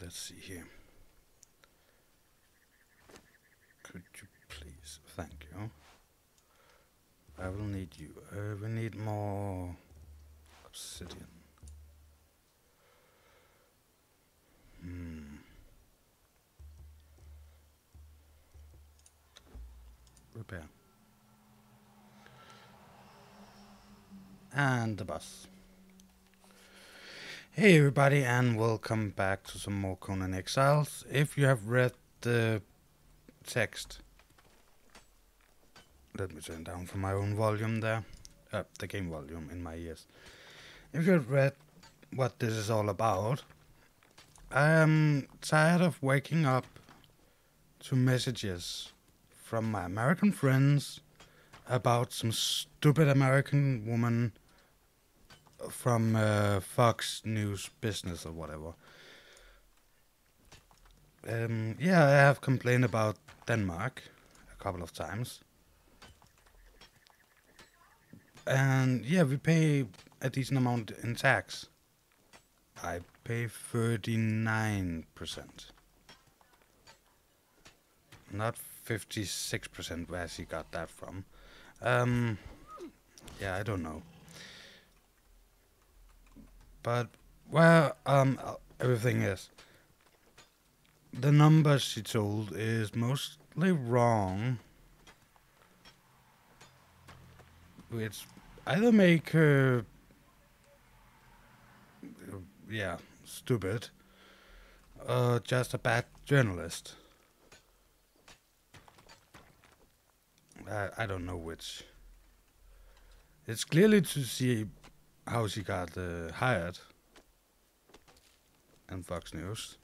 let's see here. Could you please? Thank you. I will need you. We need more obsidian. Repair. And the bus. Hey everybody, and welcome back to some more Conan Exiles. If you have read the text, let me turn down from my own volume there, the game volume in my ears. If you have read what this is all about, I am tired of waking up to messages from my American friends about some stupid American woman from Fox News Business or whatever. Yeah, I have complained about Denmark a couple of times. And yeah, we pay a decent amount in tax. I pay 39%. Not 56% where she got that from. Yeah, I don't know. But where everything is, the numbers she told is mostly wrong, which either make her stupid or just a bad journalist. I don't know which. It's clearly to see how she got hired in Fox News.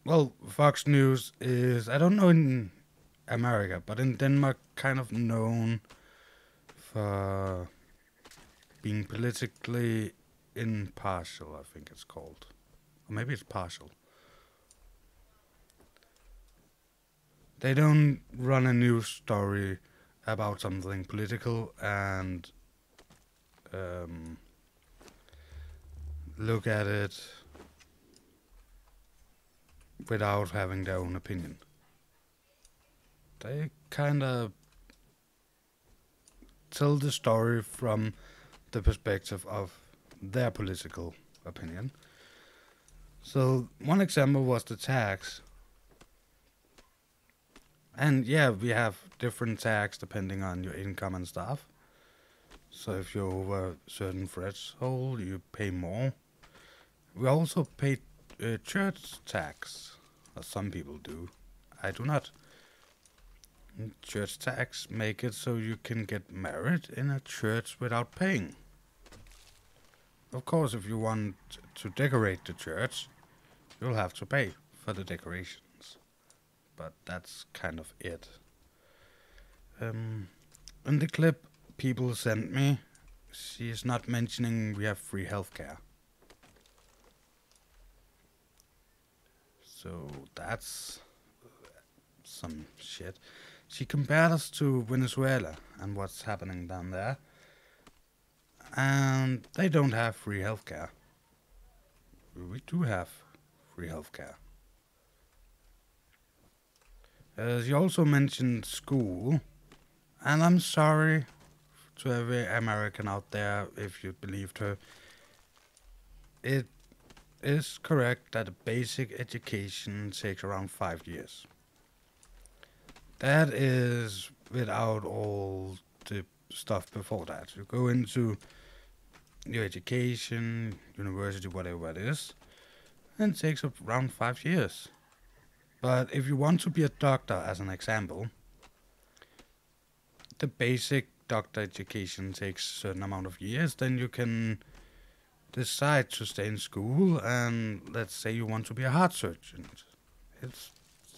Well, Fox News is, I don't know in America, but in Denmark, kind of known for being politically impartial, I think it's called. Or maybe it's partial. They don't run a news story about something political and look at it without having their own opinion. They kind of tell the story from the perspective of their political opinion. So one example was the tax. And yeah, we have different tax depending on your income and stuff. So if you're over a certain threshold, you pay more. We also pay church tax, or some people do. I do not. Church tax make it so you can get married in a church without paying. Of course, if you want to decorate the church, you'll have to pay for the decorations. But that's kind of it. In the clip people sent me, she is not mentioning we have free healthcare. So that's some shit. She compared us to Venezuela and what's happening down there. And they don't have free healthcare. We do have free healthcare. She also mentioned school, and I'm sorry to every American out there if you believed her. It is correct that a basic education takes around 5 years. That is without all the stuff before that. You go into your education, university, whatever it is, and it takes around 5 years. But if you want to be a doctor, as an example, the basic doctor education takes a certain amount of years. Then you can decide to stay in school, and let's say you want to be a heart surgeon. It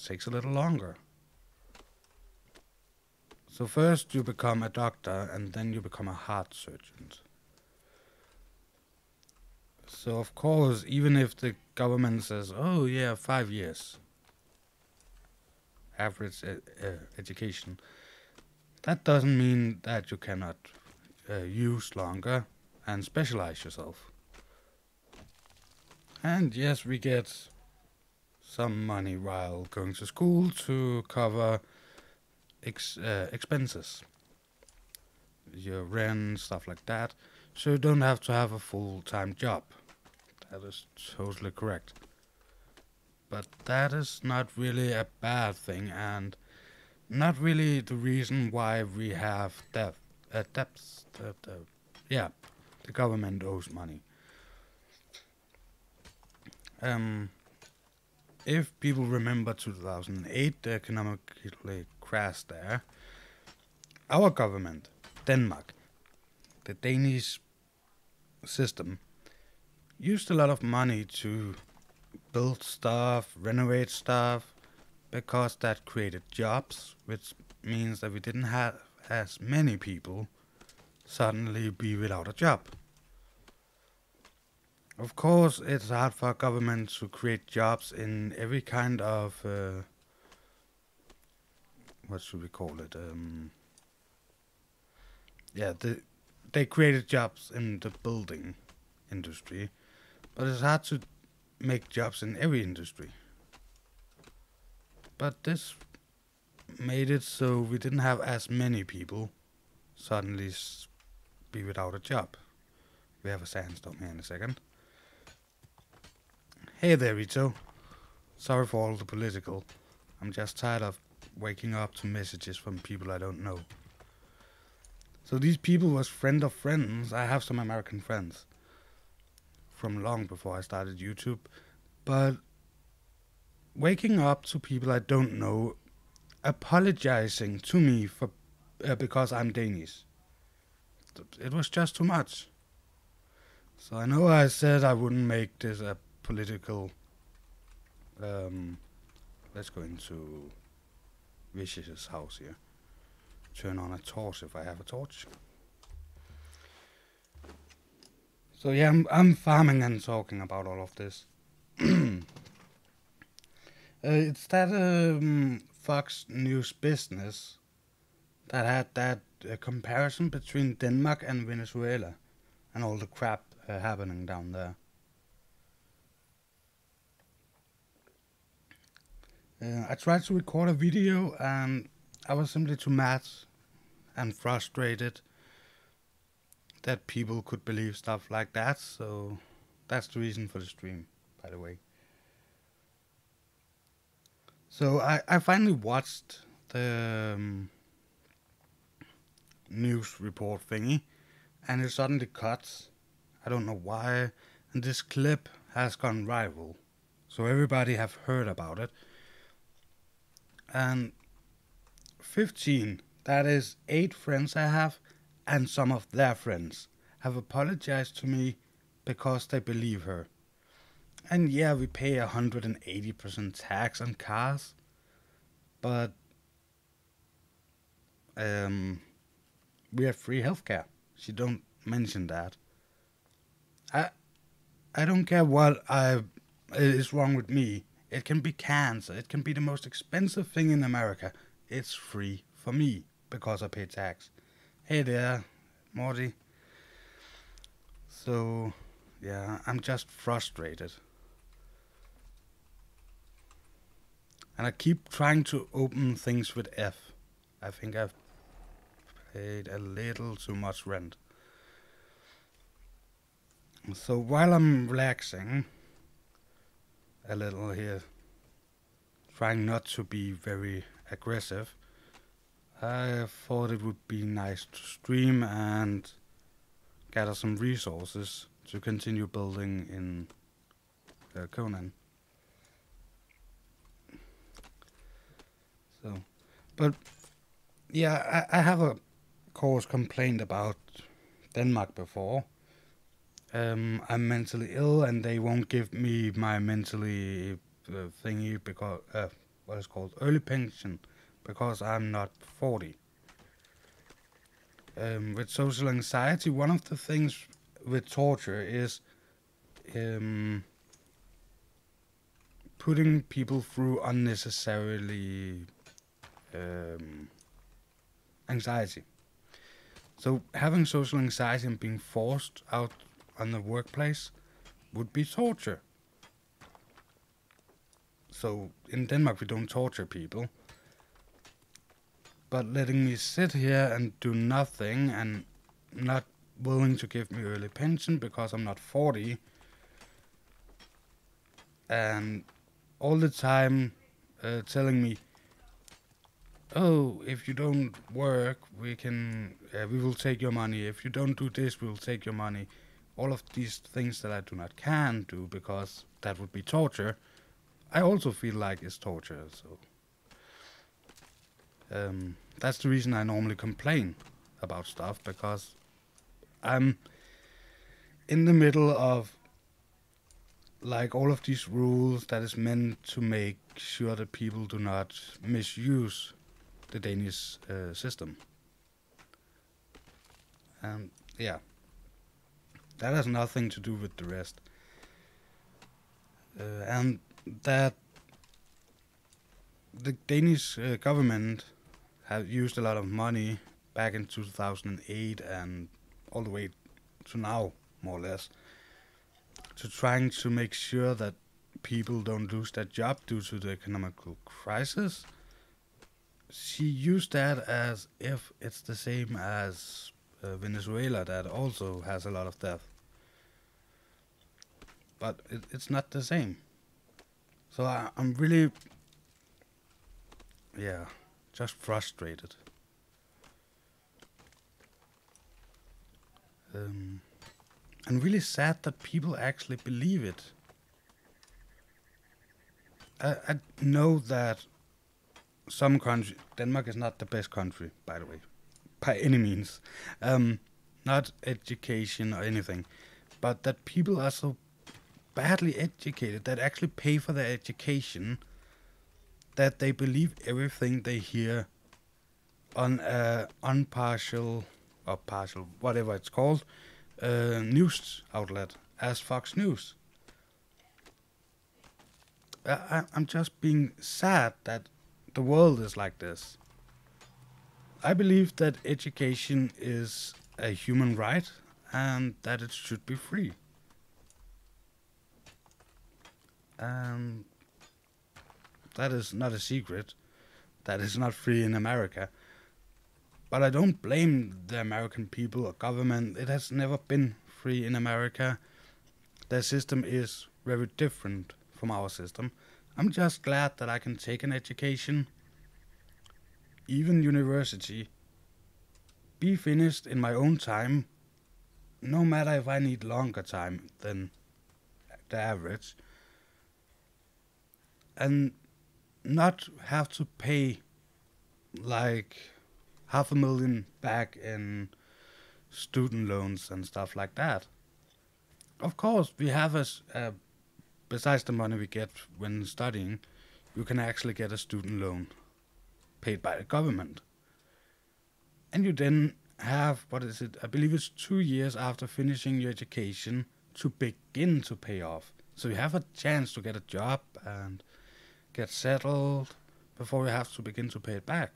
takes a little longer. So first you become a doctor, and then you become a heart surgeon. So of course, even if the government says, oh yeah, 5 years, average education, that doesn't mean that you cannot use longer and specialize yourself. And yes, we get some money while going to school to cover expenses, your rent, stuff like that. So you don't have to have a full-time job. That is totally correct. But that is not really a bad thing, and not really the reason why we have debts. Yeah, the government owes money. Um, if people remember 2008, the economically crash there, our government, Denmark, the Danish system, used a lot of money to build stuff, renovate stuff, because that created jobs, which means that we didn't have as many people suddenly be without a job. Of course, it's hard for a government to create jobs in every kind of, what should we call it? Yeah, they created jobs in the building industry, but it's hard to make jobs in every industry. But this made it so we didn't have as many people suddenly be without a job. We have a sandstorm here in a second. Hey there, Rito. Sorry for all the political. I'm just tired of waking up to messages from people I don't know. So these people was friend of friends. I have some American friends from long before I started YouTube. But waking up to people I don't know apologizing to me for because I'm Danish. It was just too much. So I know I said I wouldn't make this a political. Let's go into Vicious' house here. Turn on a torch if I have a torch. So yeah, I'm farming and talking about all of this. It's that Fox News Business that had that comparison between Denmark and Venezuela and all the crap happening down there. I tried to record a video and I was simply too mad and frustrated that people could believe stuff like that, so that's the reason for the stream, by the way. So I finally watched the news report thingy, and it suddenly cuts. I don't know why, and this clip has gone viral, so everybody have heard about it. And 15, that is 8 friends I have, and some of their friends have apologized to me because they believe her. And yeah, we pay 180% tax on cars, but we have free healthcare. She don't mention that. I don't care what is wrong with me. It can be cancer. It can be the most expensive thing in America. It's free for me because I pay tax. Hey there, Morty. So, yeah, I'm just frustrated. And I keep trying to open things with F. I think I've paid a little too much rent. So while I'm relaxing a little here, trying not to be very aggressive, I thought it would be nice to stream and gather some resources to continue building in Conan. So, but yeah, I have a course complained about Denmark before. I'm mentally ill and they won't give me my mentally thingy because what is called early pension because I'm not 40. With social anxiety, one of the things with torture is putting people through unnecessarily anxiety. So having social anxiety and being forced out on the workplace would be torture. So in Denmark we don't torture people, but letting me sit here and do nothing and not willing to give me early pension because I'm not 40, and all the time telling me, oh, if you don't work, we will take your money. If you don't do this, we will take your money. All of these things that I can do because that would be torture, I also feel like it's torture. So that's the reason I normally complain about stuff, because I'm in the middle of like all of these rules that is meant to make sure that people do not misuse the Danish system. And yeah, that has nothing to do with the rest. And that the Danish government have used a lot of money back in 2008 and all the way to now, more or less, to trying to make sure that people don't lose their job due to the economical crisis. She used that as if it's the same as Venezuela, that also has a lot of death. But it's not the same. So I'm really, just frustrated. And really sad that people actually believe it. I know that some country, Denmark is not the best country, by the way, by any means. Not education or anything, but that people are so badly educated, that actually pay for their education, that they believe everything they hear on a unpartial or partial, whatever it's called, news outlet as Fox News. I'm just being sad that the world is like this. I believe that education is a human right and that it should be free. And that is not a secret. That is not free in America. But I don't blame the American people or government. It has never been free in America. Their system is very different from our system. I'm just glad that I can take an education, even university, be finished in my own time, no matter if I need longer time than the average, and not have to pay like 500,000 back in student loans and stuff like that. Of course, we have besides the money we get when studying, you can actually get a student loan paid by the government. And you then have, I believe it's 2 years after finishing your education to begin to pay off. So you have a chance to get a job and get settled before you have to begin to pay it back.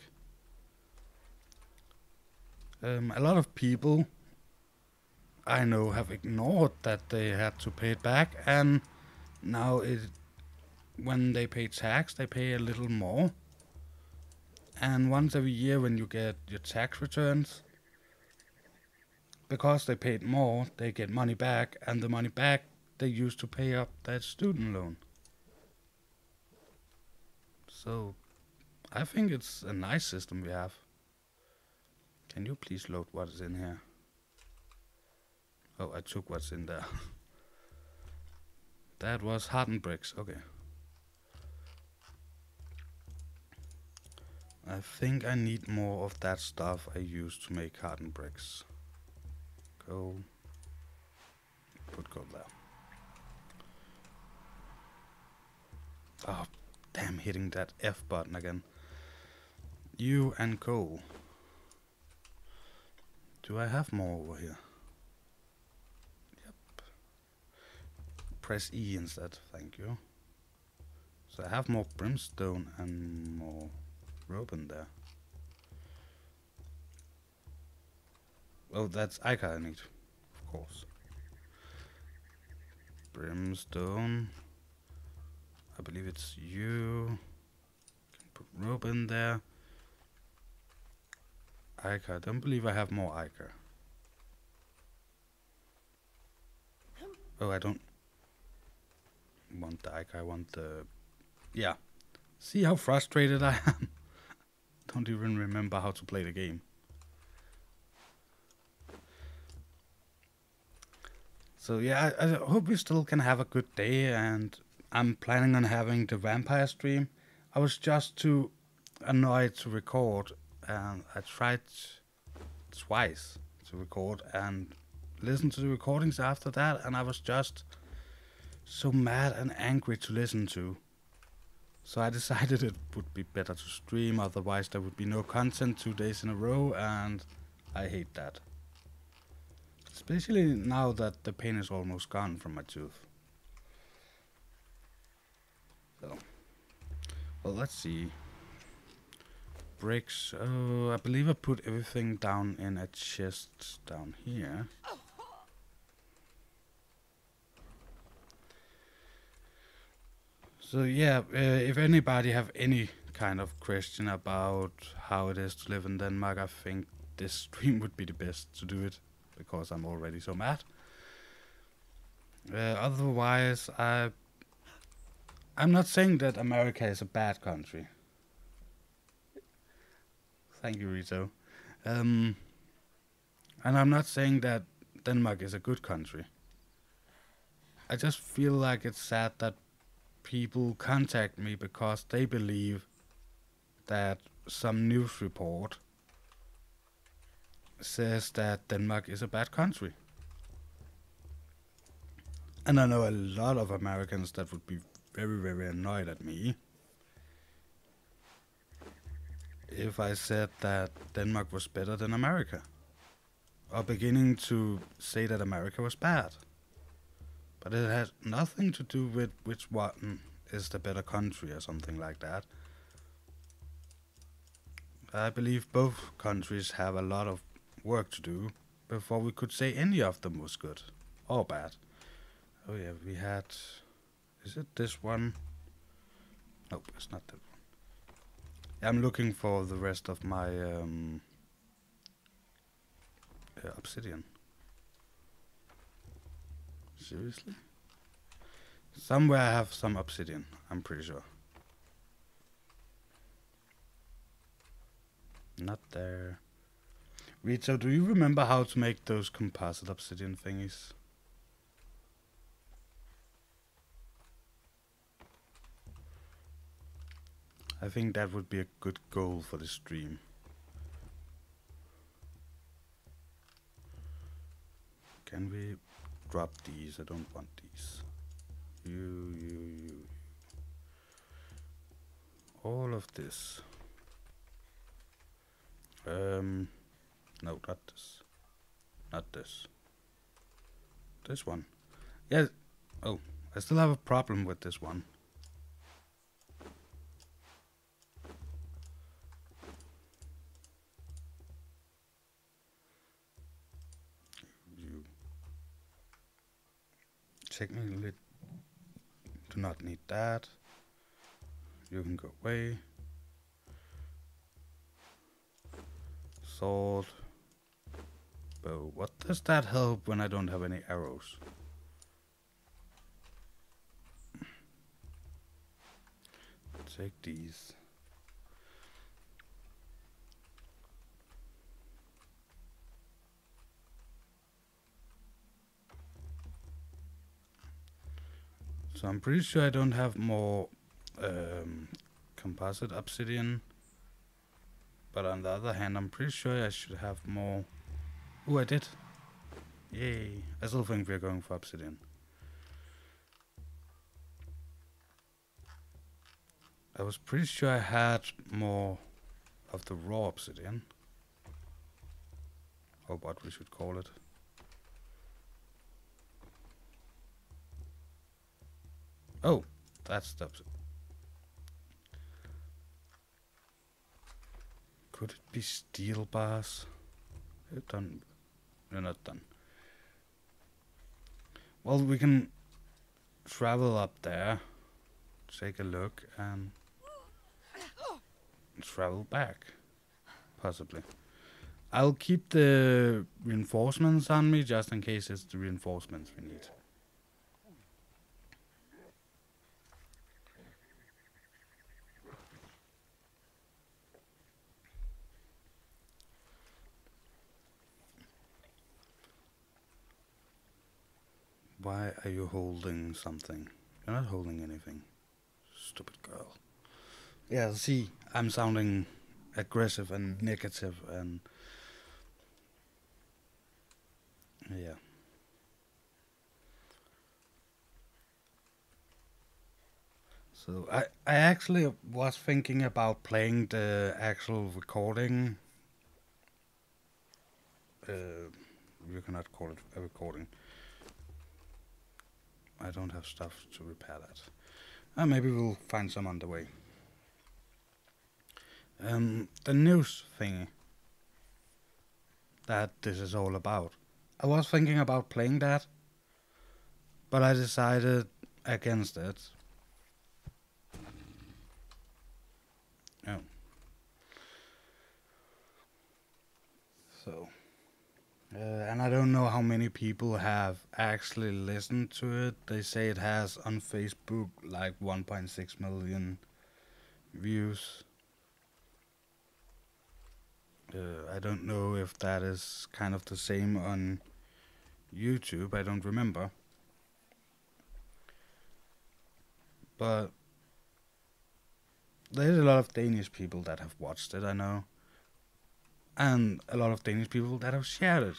A lot of people I know have ignored that they had to pay it back, and now when they pay tax, they pay a little more. And once every year when you get your tax returns, because they paid more, they get money back, and the money back they use to pay up that student loan. So I think it's a nice system we have. Can you please load what is in here? Oh, I took what's in there. That was hardened bricks, okay. I think I need more of that stuff I used to make hardened bricks. Put gold there. Oh, damn, hitting that F button again. You and coal. Do I have more over here? Yep. Press E instead, thank you. So I have more brimstone and more rope in there. Oh, that's Ica I need, of course. Brimstone. I believe it's you. Can put rope in there. Ica. I don't believe I have more Ica. Oh, I don't want the Ica. I want the... Yeah. See how frustrated I am? Don't even remember how to play the game. So yeah, I hope we still can have a good day, and I'm planning on having the vampire stream. I was just too annoyed to record, and I tried twice to record and listen to the recordings after that, and I was just so mad and angry to listen to. So I decided it would be better to stream, otherwise there would be no content 2 days in a row, and I hate that. Especially now that the pain is almost gone from my tooth. So, well, let's see. Bricks. Oh, I believe I put everything down in a chest down here. So yeah, if anybody have any kind of question about how it is to live in Denmark, I think this stream would be the best to do it, because I'm already so mad. Otherwise, I'm not saying that America is a bad country. Thank you, Rito. And I'm not saying that Denmark is a good country. I just feel like it's sad that people contact me because they believe that some news report says that Denmark is a bad country. And I know a lot of Americans that would be very, very annoyed at me if I said that Denmark was better than America, or beginning to say that America was bad. But it has nothing to do with which one is the better country or something like that. I believe both countries have a lot of work to do before we could say any of them was good or bad. Oh yeah, we had... Is it this one? Nope, it's not that one. I'm looking for the rest of my obsidian. Seriously? Somewhere I have some obsidian, I'm pretty sure. Not there. Rito, do you remember how to make those composite obsidian thingies? I think that would be a good goal for the stream. Can we drop these? I don't want these. You. All of this. No, not this. Not this. This one. Yeah. Oh, I still have a problem with this one. You technically do not need that. You can go away. Sword. Bow. What does that help when I don't have any arrows? Take these. So I'm pretty sure I don't have more composite obsidian. But on the other hand, I'm pretty sure I should have more. Oh, I did. Yay. I still think we're going for obsidian. I was pretty sure I had more of the raw obsidian. Or what we should call it. Oh, that's the obsidian. Could it be steel bars? We're done. We're not done. Well, we can travel up there take a look and travel back, possibly. I'll keep the reinforcements on me just in case it's the reinforcements we need. Why are you holding something? You're not holding anything. Stupid girl. Yeah, see, I'm sounding aggressive and negative and... yeah. So I actually was thinking about playing the actual recording. You cannot call it a recording. I don't have stuff to repair that. Maybe we'll find some on the way. The news thing that this is all about. I was thinking about playing that, but I decided against it. Oh. So, and I don't know how many people have actually listened to it. They say it has on Facebook like 1.6 million views. I don't know if that is kind of the same on YouTube. I don't remember. But there's a lot of Danish people that have watched it, I know. And a lot of Danish people that have shared it.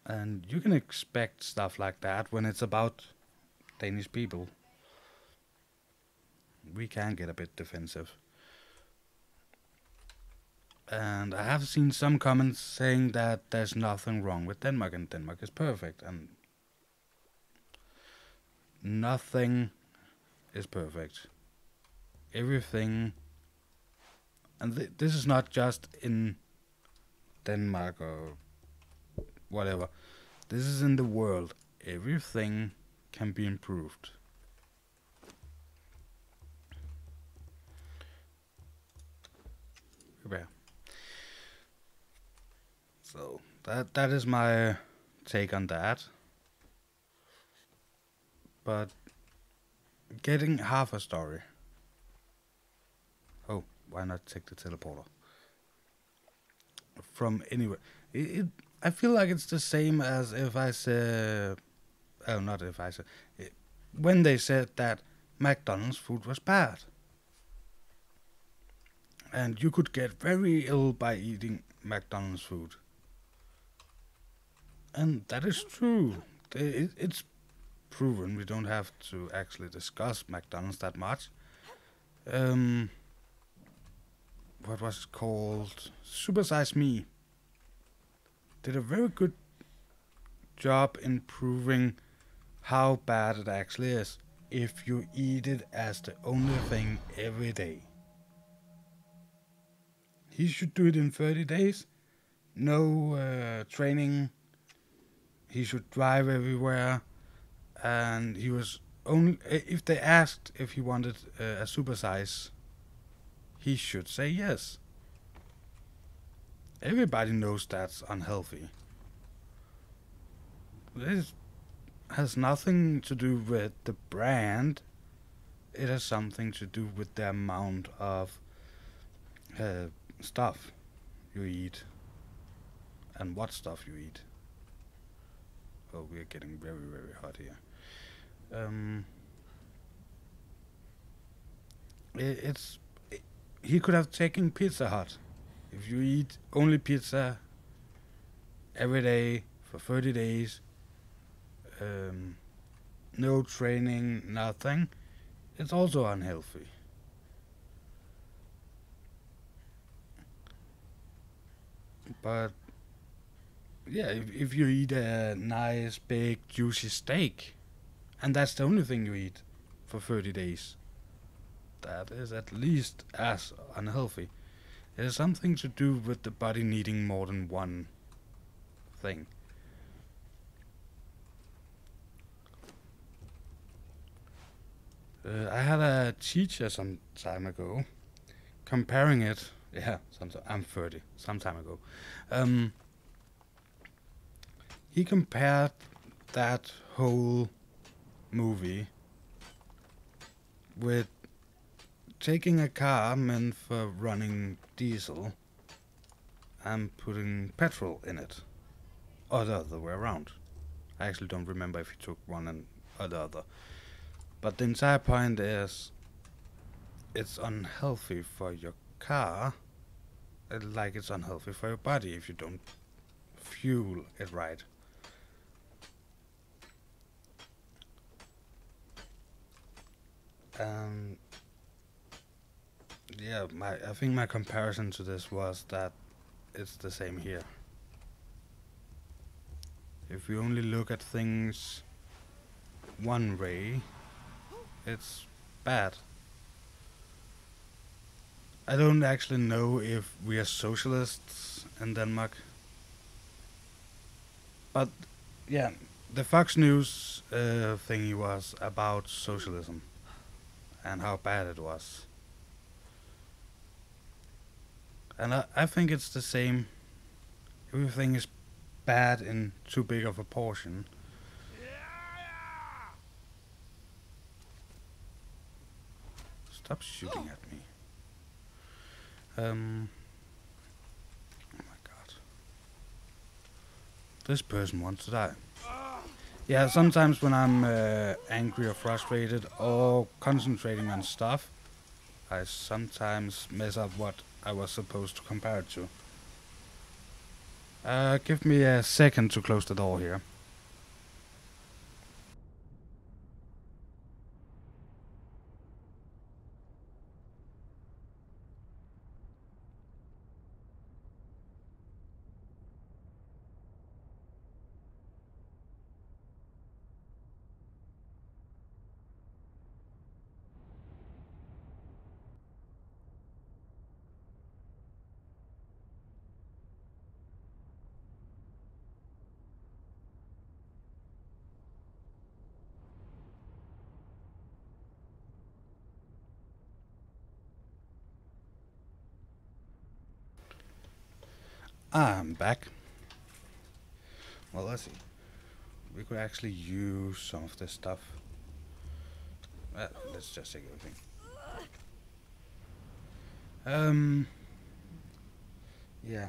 And you can expect stuff like that when it's about Danish people. We can get a bit defensive. And I have seen some comments saying that there's nothing wrong with Denmark and Denmark is perfect. And nothing is perfect. Everything, and this is not just in Denmark or whatever. This is in the world. Everything can be improved. Yeah. So that is my take on that. But getting half a story. Oh, why not take the teleporter? From anywhere. I feel like it's the same as if I said... Oh, not if I said... when they said that McDonald's food was bad. And you could get very ill by eating McDonald's food. And that is true. It's proven. We don't have to actually discuss McDonald's that much. What was it called? Super Size Me did a very good job in proving how bad it actually is if you eat it as the only thing every day. He should do it in 30 days. No training. He should drive everywhere. And he was only... if they asked if he wanted a supersize, he should say yes. Everybody knows that's unhealthy. This has nothing to do with the brand. It has something to do with the amount of stuff you eat and what stuff you eat. Oh, we're getting very, very hot here. He could have taken Pizza Hut. If you eat only pizza every day for 30 days, no training, nothing, it's also unhealthy. But yeah, if you eat a nice, big, juicy steak, and that's the only thing you eat for 30 days, that is at least as unhealthy. It has something to do with the body needing more than one thing. I had a teacher some time ago comparing it. Yeah, I'm 30. Some time ago, um, he compared that whole movie with taking a car meant for running diesel and putting petrol in it, or the other way around. I actually don't remember if he took one and or the other. But the entire point is, it's unhealthy for your car, like it's unhealthy for your body if you don't fuel it right. Um, yeah, I think my comparison to this was that it's the same here. If you only look at things one way, it's bad. I don't actually know if we are socialists in Denmark. But yeah, the Fox News thingy was about socialism and how bad it was. And I think it's the same. Everything is bad in too big of a portion. Stop shooting at me. Oh my god. This person wants to die. Yeah, sometimes when I'm angry or frustrated or concentrating on stuff, I sometimes mess up what I was supposed to compare it to. Give me a second to close the door here. I'm back. Well, let's see. We could actually use some of this stuff. Let's just take everything. Yeah.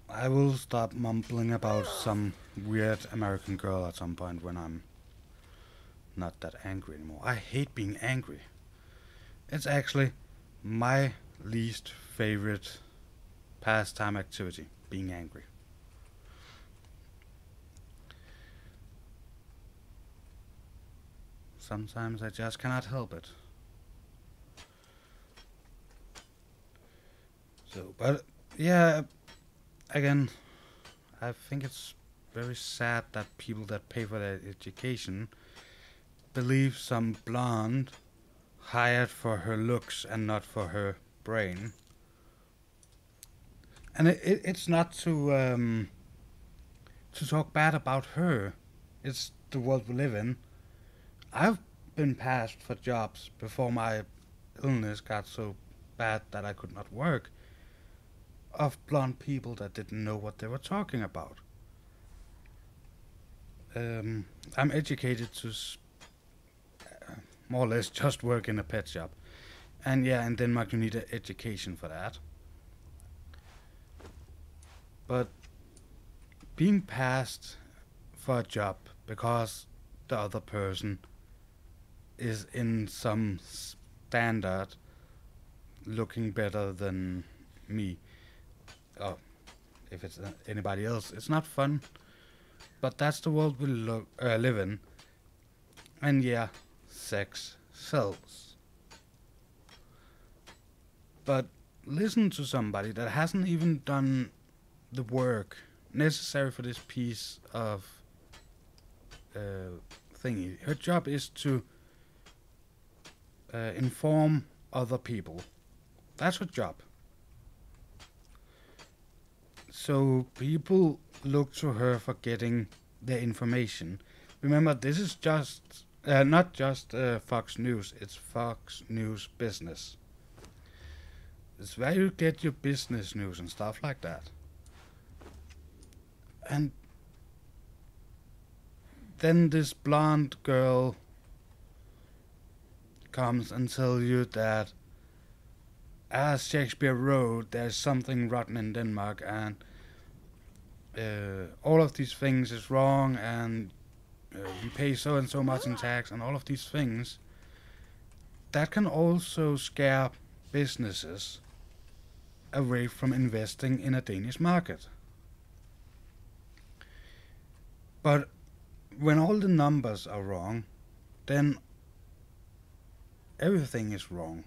I will stop mumbling about some weird American girl at some point when I'm not that angry anymore. I hate being angry. It's actually my least favorite pastime activity, being angry. Sometimes I just cannot help it. So, but yeah, again, I think it's very sad that people that pay for their education believe some blonde hired for her looks and not for her brain. And it's not to talk bad about her. It's the world we live in. I've been passed for jobs before my illness got so bad that I could not work, of blonde people that didn't know what they were talking about. I'm educated to more or less just work in a pet shop. And yeah, in Denmark you need an education for that. But being passed for a job because the other person is in some standard looking better than me, or if it's anybody else, it's not fun. But that's the world we live in. And yeah, sex sells. But listen to somebody that hasn't even done the work necessary for this piece of thingy. Her job is to inform other people. That's her job. So people look to her for getting their information. Remember, this is just not just Fox News. It's Fox News Business. It's where you get your business news and stuff like that. And then this blonde girl comes and tells you that, as Shakespeare wrote, there's something rotten in Denmark, and all of these things is wrong, and we pay so and so much in tax, and all of these things. That can also scare businesses away from investing in a Danish market. But when all the numbers are wrong, then everything is wrong.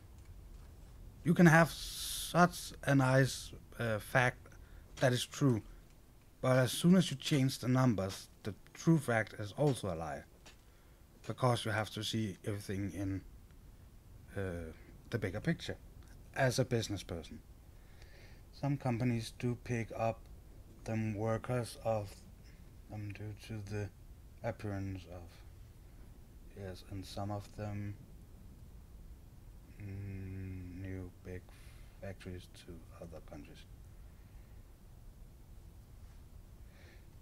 You can have such a nice fact that is true, but as soon as you change the numbers, the true fact is also a lie, because you have to see everything in the bigger picture as a business person. Some companies do pick up them workers of them due to the appearance of, yes, and some of them new big factories to other countries.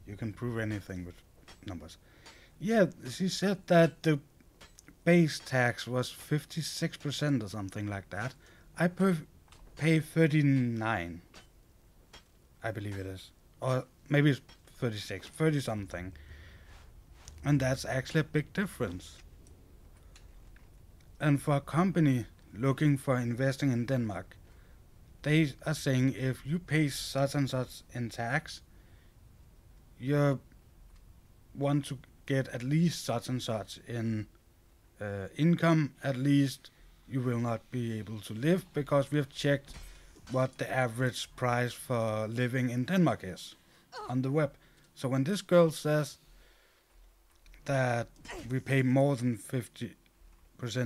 You can prove anything with numbers. Yeah, she said that the base tax was 56% or something like that. I pay 39, I believe it is, or maybe it's 36, 30 something, and that's actually a big difference. And for a company looking for investing in Denmark, they are saying if you pay such and such in tax, you want to get at least such and such in income, at least you will not be able to live, because we have checked what the average price for living in Denmark is on the web. So when this girl says that we pay more than 50%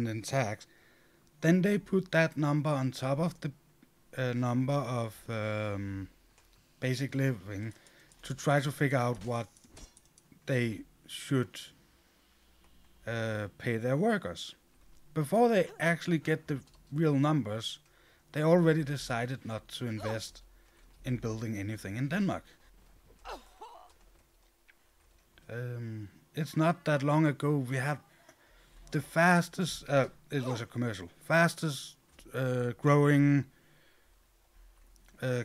in tax, then they put that number on top of the number of basic living to try to figure out what they should pay their workers. Before they actually get the real numbers, they already decided not to invest in building anything in Denmark. It's not that long ago we had the fastest, it was a commercial, fastest growing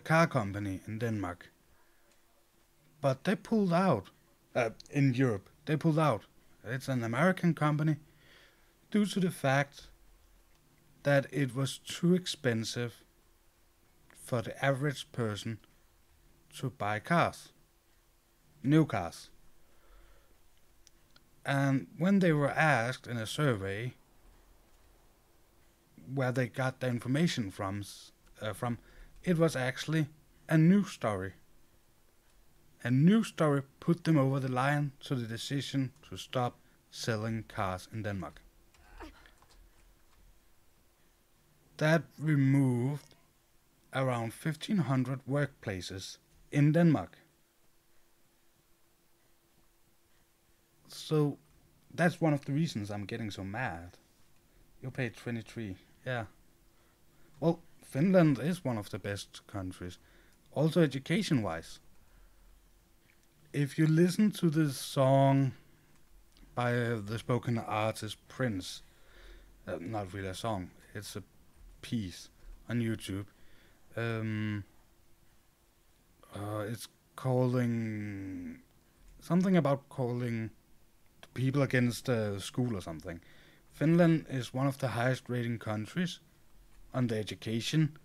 car company in Denmark. But they pulled out, in Europe, they pulled out. It's an American company due to the fact that it was too expensive for the average person to buy cars, new cars. And when they were asked in a survey where they got the information from, it was actually a news story. A news story put them over the line to the decision to stop selling cars in Denmark. That removed around 1,500 workplaces in Denmark. So that's one of the reasons I'm getting so mad. You paid 23, yeah. Well, Finland is one of the best countries, also education-wise. If you listen to this song by the spoken artist Prince, not really a song, it's a piece on YouTube. It's calling something about calling people against the school or something. Finland is one of the highest rating countries on the education.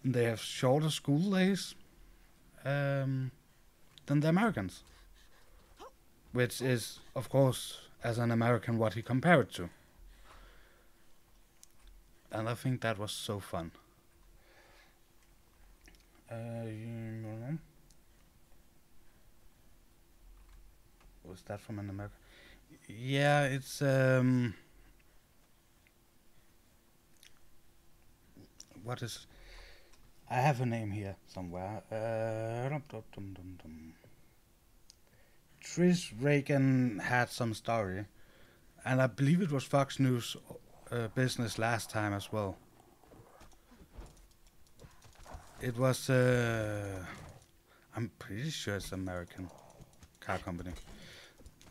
They have shorter school days than the Americans, which is, of course, as an American, what he compared to. And I think that was so fun. Was that from an American? Yeah, it's what is? I have a name here somewhere. Trish Regan had some story, and I believe it was Fox News business last time as well. It was, I'm pretty sure it's American car company.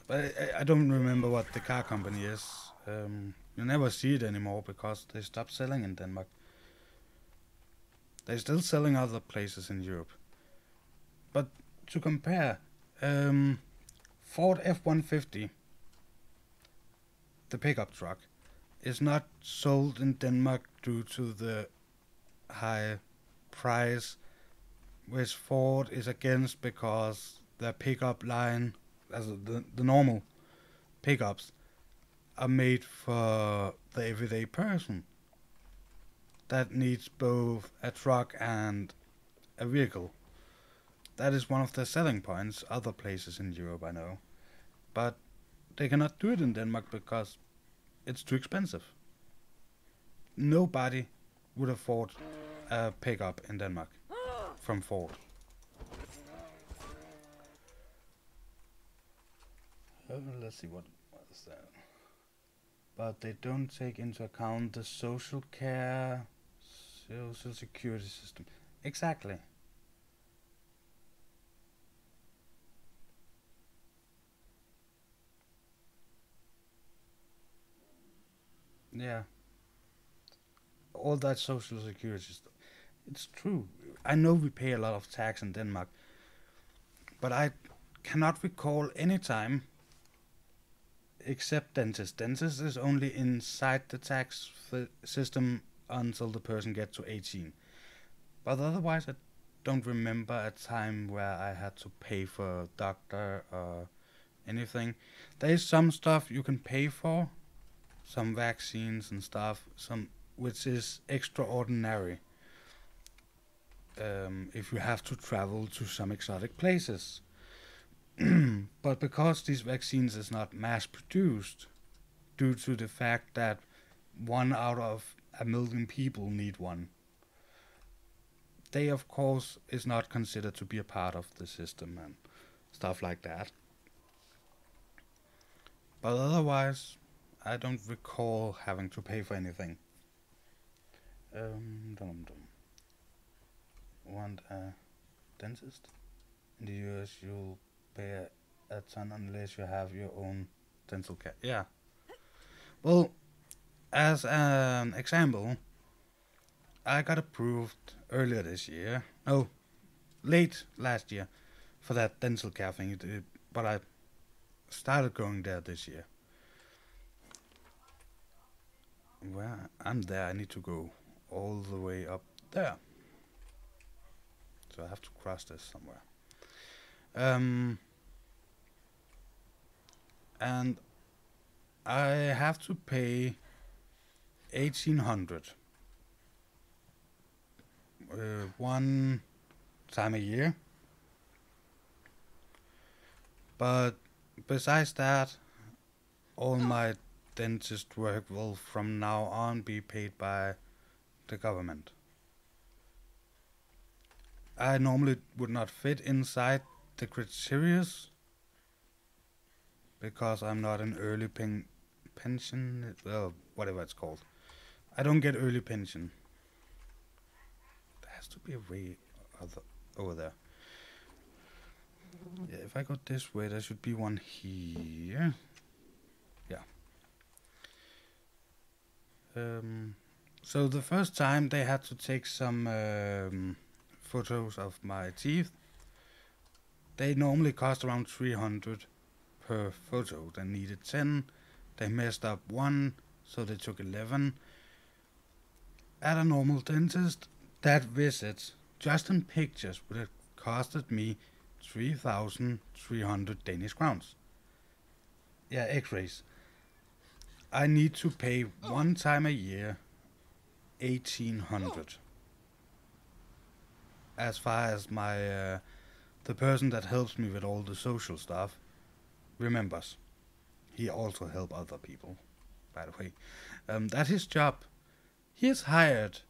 But I don't remember what the car company is. You never see it anymore because they stopped selling in Denmark. They're still selling other places in Europe. But to compare, Ford F-150, the pickup truck, is not sold in Denmark due to the high price, which Ford is against because their pickup line, as the normal pickups, are made for the everyday person that needs both a truck and a vehicle. That is one of the selling points other places in Europe, I know. But they cannot do it in Denmark because it's too expensive. Nobody would afford a pickup in Denmark from Ford. Let's see what is that. But they don't take into account the social care, social security system. Exactly. Yeah. All that social security system. It's true. I know we pay a lot of tax in Denmark, but I cannot recall any time except dentist. Dentist is only inside the tax system until the person gets to 18. But otherwise, I don't remember a time where I had to pay for a doctor or anything. There is some stuff you can pay for, some vaccines and stuff, some which is extraordinary. If you have to travel to some exotic places. But because these vaccines is not mass produced, due to the fact that 1 out of 1,000,000 people need one, they of course is not considered to be a part of the system and stuff like that. But otherwise, I don't recall having to pay for anything. Want a dentist? In the US, you'll pay a ton unless you have your own dental care. Yeah. Well, as an example, I got approved earlier this year. No, late last year for that dental care thing. But I started going there this year. Where I'm there, I need to go all the way up there. So I have to cross this somewhere. And I have to pay 1,800 one time a year. But besides that, all my dentist work will from now on be paid by the government. I normally would not fit inside the criteria because I'm not an early pension, whatever it's called. I don't get early pension. There has to be a way over there. Yeah, if I go this way, there should be one here. Yeah. So the first time they had to take some photos of my teeth. They normally cost around 300 per photo. They needed 10. They messed up one, so they took 11. At a normal dentist, that visit, just in pictures, would have costed me 3,300 Danish crowns. Yeah, x-rays. I need to pay one time a year 1,800. As far as my the person that helps me with all the social stuff remembers. He also help other people, by the way. That's his job. He is hired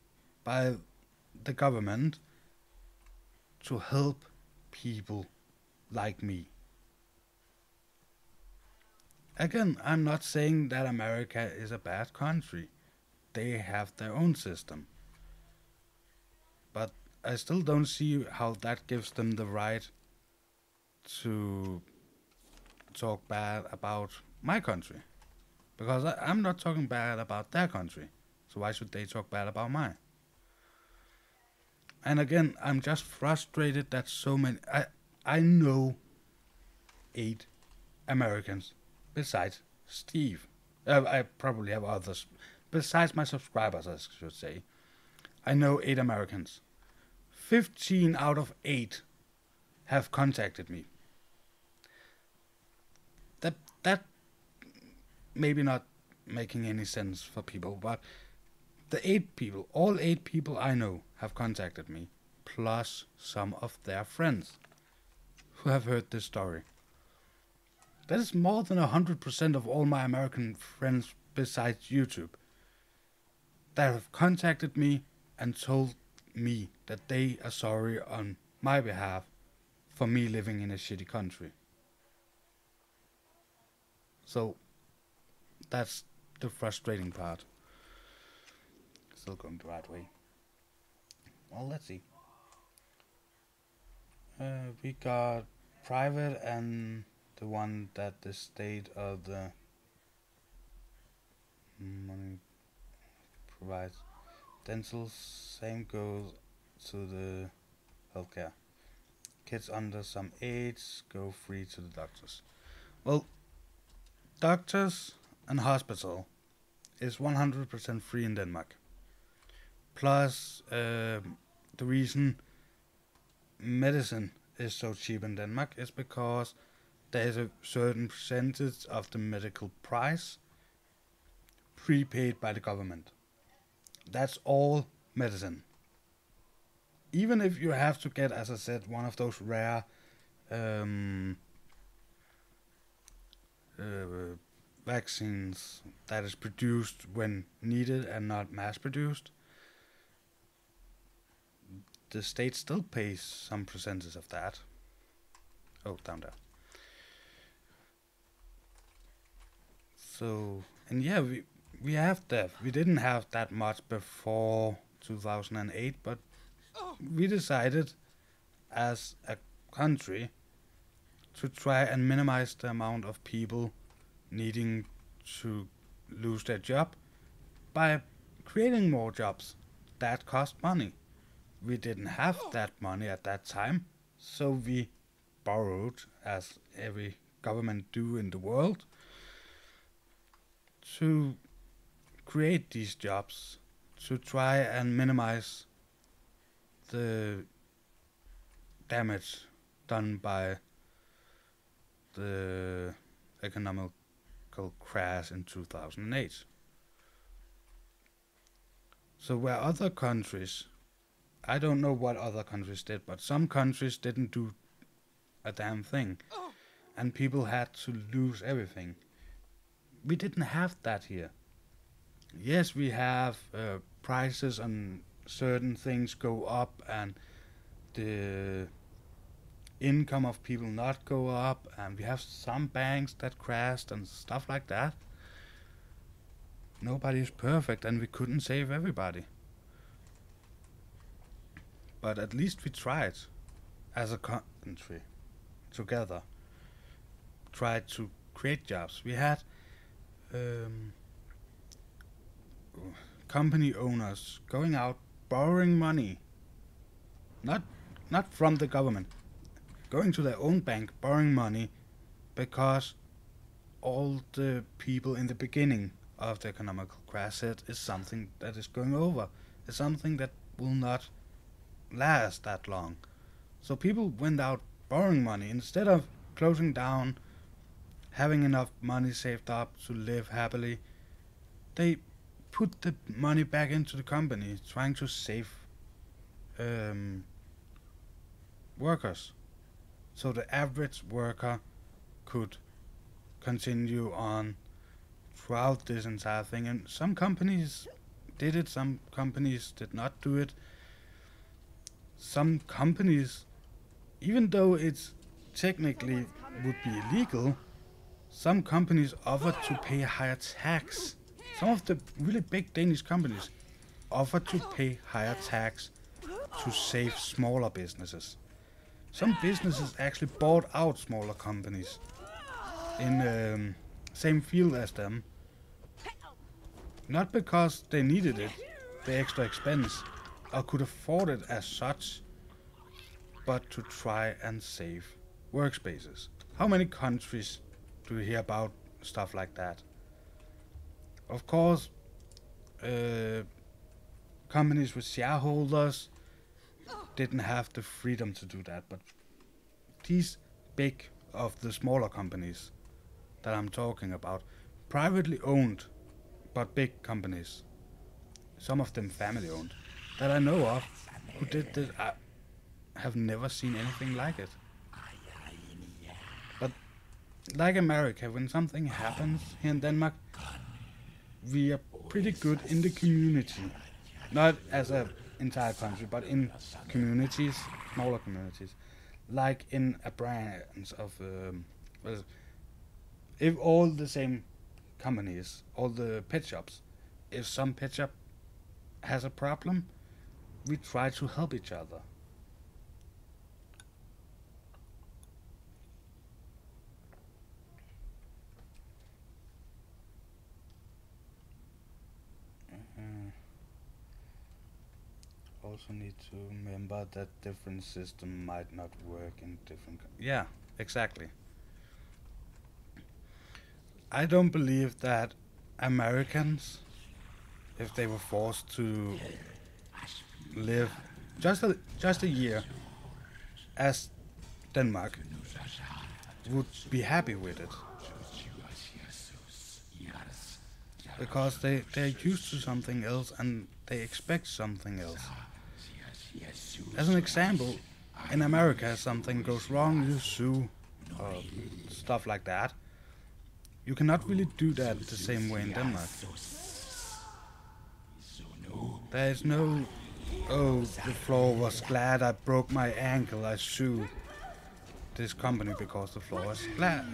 by the government to help people like me. Again, I'm not saying that America is a bad country. They have their own system. But I still don't see how that gives them the right to talk bad about my country. Because I'm not talking bad about their country. So why should they talk bad about mine? And again, I'm just frustrated that so many. I know 8 Americans besides Steve. I probably have others besides my subscribers, I should say. I know 8 Americans. 15 out of 8 have contacted me. That maybe not making any sense for people, but the 8 people, all 8 people I know have contacted me, plus some of their friends who have heard this story. That is more than 100% of all my American friends besides YouTube that have contacted me and told me that they are sorry on my behalf for me living in a shitty country. So that's the frustrating part. Still going the right way. Well, let's see. We got private and the one that the state of the money provides. Dental, same goes to the healthcare. Kids under some age go free to the doctors. Well, doctors and hospital is 100% free in Denmark. Plus, the reason medicine is so cheap in Denmark is because there is a certain percentage of the medical price prepaid by the government. That's all medicine. Even if you have to get, as I said, one of those rare vaccines that is produced when needed and not mass produced, the state still pays some percentage of that. Oh, down there. So, and yeah, we have that. We didn't have that much before 2008, but we decided as a country to try and minimize the amount of people needing to lose their job by creating more jobs that cost money. We didn't have that money at that time, so we borrowed, as every government do in the world, to create these jobs, to try and minimize the damage done by the economical crash in 2008. So where other countries, I don't know what other countries did, but some countries didn't do a damn thing, and people had to lose everything. We didn't have that here. Yes, we have prices on certain things go up and the income of people not go up, and we have some banks that crashed and stuff like that. Nobody is perfect and we couldn't save everybody. But at least we tried as a country together. Tried to create jobs. We had company owners going out borrowing money, not from the government, going to their own bank borrowing money, because all the people in the beginning of the economical crash said is something that is going over. It's something that will not last that long. So people went out borrowing money instead of closing down, having enough money saved up to live happily. They put the money back into the company, trying to save workers, so the average worker could continue on throughout this entire thing. And some companies did it, some companies did not do it. Some companies, even though it's technically would be illegal, some companies offer to pay higher tax. Some of the really big Danish companies offer to pay higher tax to save smaller businesses. Some businesses actually bought out smaller companies in same field as them, not because they needed it, the extra expense, or could afford it as such, but to try and save workspaces. How many countries do you hear about stuff like that? Of course, companies with shareholders didn't have the freedom to do that, but these big of the smaller companies that I'm talking about, privately owned but big companies, some of them family owned, that I know of, who did this. I have never seen anything like it. But like America, when something happens here in Denmark, we are pretty good in the community. Not as an entire country, but in communities, smaller communities. Like in a branch of, if all the same companies, all the pet shops, if some pet shop has a problem, we try to help each other. Also need to remember that different system might not work in different. Yeah, exactly. I don't believe that Americans, if they were forced to live just a year as Denmark, would be happy with it, because they're used to something else and they expect something else. As an example, in America, something goes wrong, you sue, or stuff like that. You cannot really do that the same way in Denmark. There is no, oh, the floor was flat, I broke my ankle, I sue this company because the floor was flat.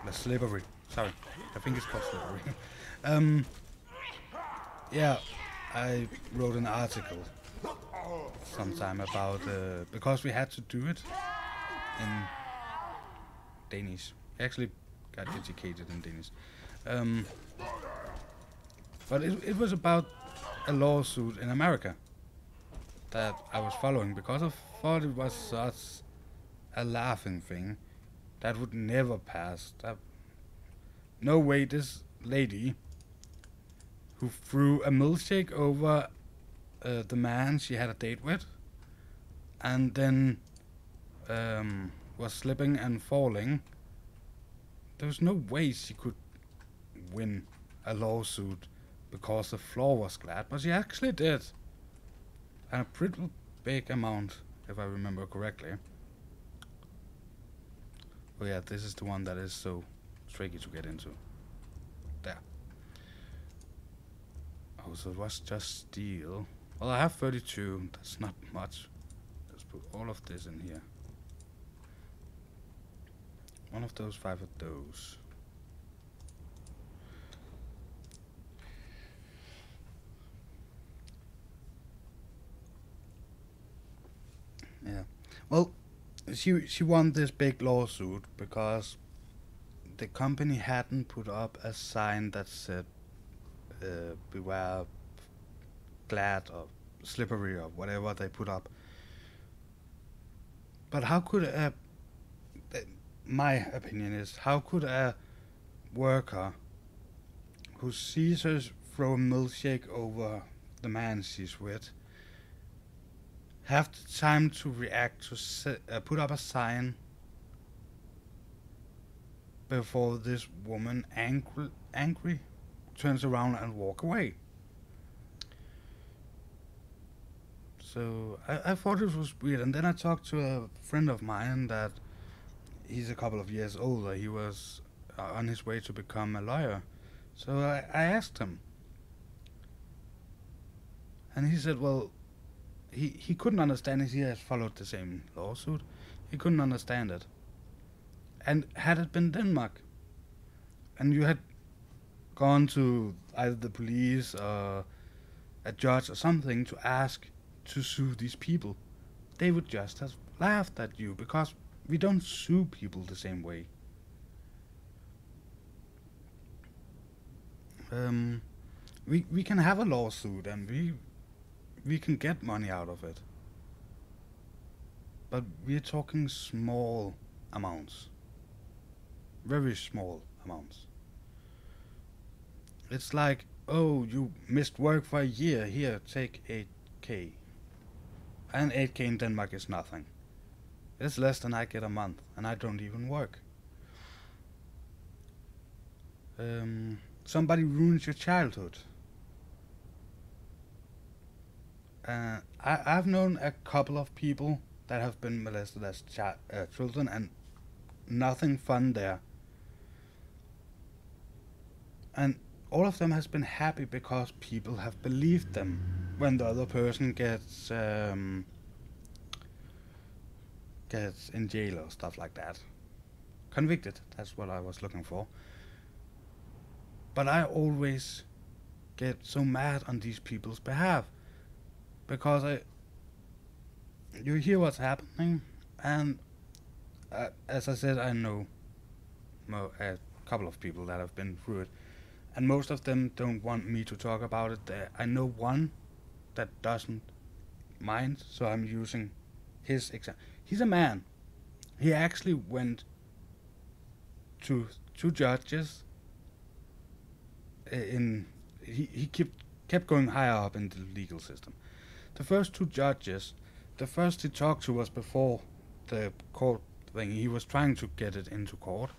That's slippery. Sorry, I think it's called slippery. Yeah, I wrote an article sometime about because we had to do it in Danish. I actually got educated in Danish, but it was about a lawsuit in America that I was following because I thought it was such a laughing thing that would never pass. No way, this lady who threw a milkshake over the man she had a date with, and then was slipping and falling. There was no way she could win a lawsuit because the floor was flat, but she actually did. And a pretty big amount, if I remember correctly. Oh yeah, this is the one that is so tricky to get into. There. Oh, so it was just steel. Well, I have 32, that's not much. Let's put all of this in here. One of those, 5 of those. Yeah. Well, she won this big lawsuit because the company hadn't put up a sign that said beware flat or slippery or whatever they put up. But how could my opinion is, how could a worker who sees her throw a milkshake over the man she's with have the time to react to put up a sign before this woman angry turns around and walk away? So I thought it was weird, and then I talked to a friend of mine that he's a couple of years older. He was on his way to become a lawyer. So I asked him, and he said, well, he couldn't understand it. He has followed the same lawsuit. He couldn't understand it. And had it been Denmark, and you had gone to either the police or a judge or something to ask to sue these people, they would just have laughed at you because we don't sue people the same way. We can have a lawsuit and we can get money out of it, but we're talking small amounts, very small amounts. It's like, oh, you missed work for a year. Here, take 8k. And 8k in Denmark is nothing. It's less than I get a month, and I don't even work. Somebody ruins your childhood. I've known a couple of people that have been molested as children, and nothing fun there. And all of them has been happy because people have believed them when the other person gets in jail or stuff like that. Convicted, that's what I was looking for. But I always get so mad on these people's behalf because you hear what's happening, and as I said, I know a couple of people that have been through it, and most of them don't want me to talk about it. I know one that doesn't mind, so I'm using his example. He's a man. He actually went to two judges. He kept going higher up in the legal system. The first two judges, the first he talked to was before the court thing. He was trying to get it into court.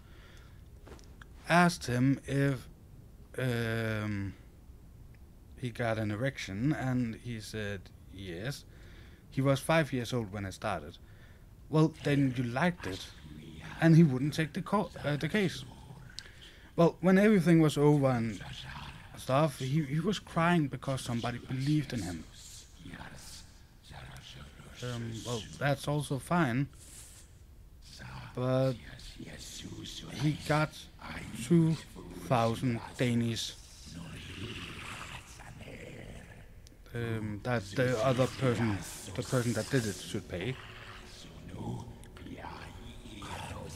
Asked him if he got an erection, and he said yes. He was 5 years old when it started. Well, then you liked it, and he wouldn't take the case. Well, when everything was over and stuff, he was crying because somebody believed in him. Well, that's also fine, but he got 2,000 Danish. That the other person, the person that did it, should pay.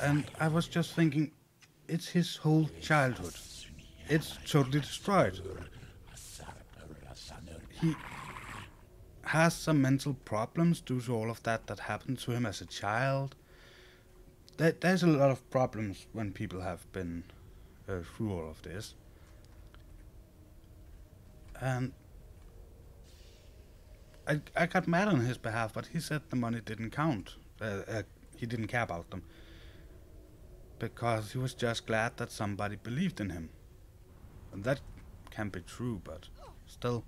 And I was just thinking, it's his whole childhood. It's totally destroyed. He has some mental problems due to all of that happened to him as a child. There's a lot of problems when people have been through all of this. And I got mad on his behalf, but he said the money didn't count. He didn't care about them. Because he was just glad that somebody believed in him. And that can be true, but still,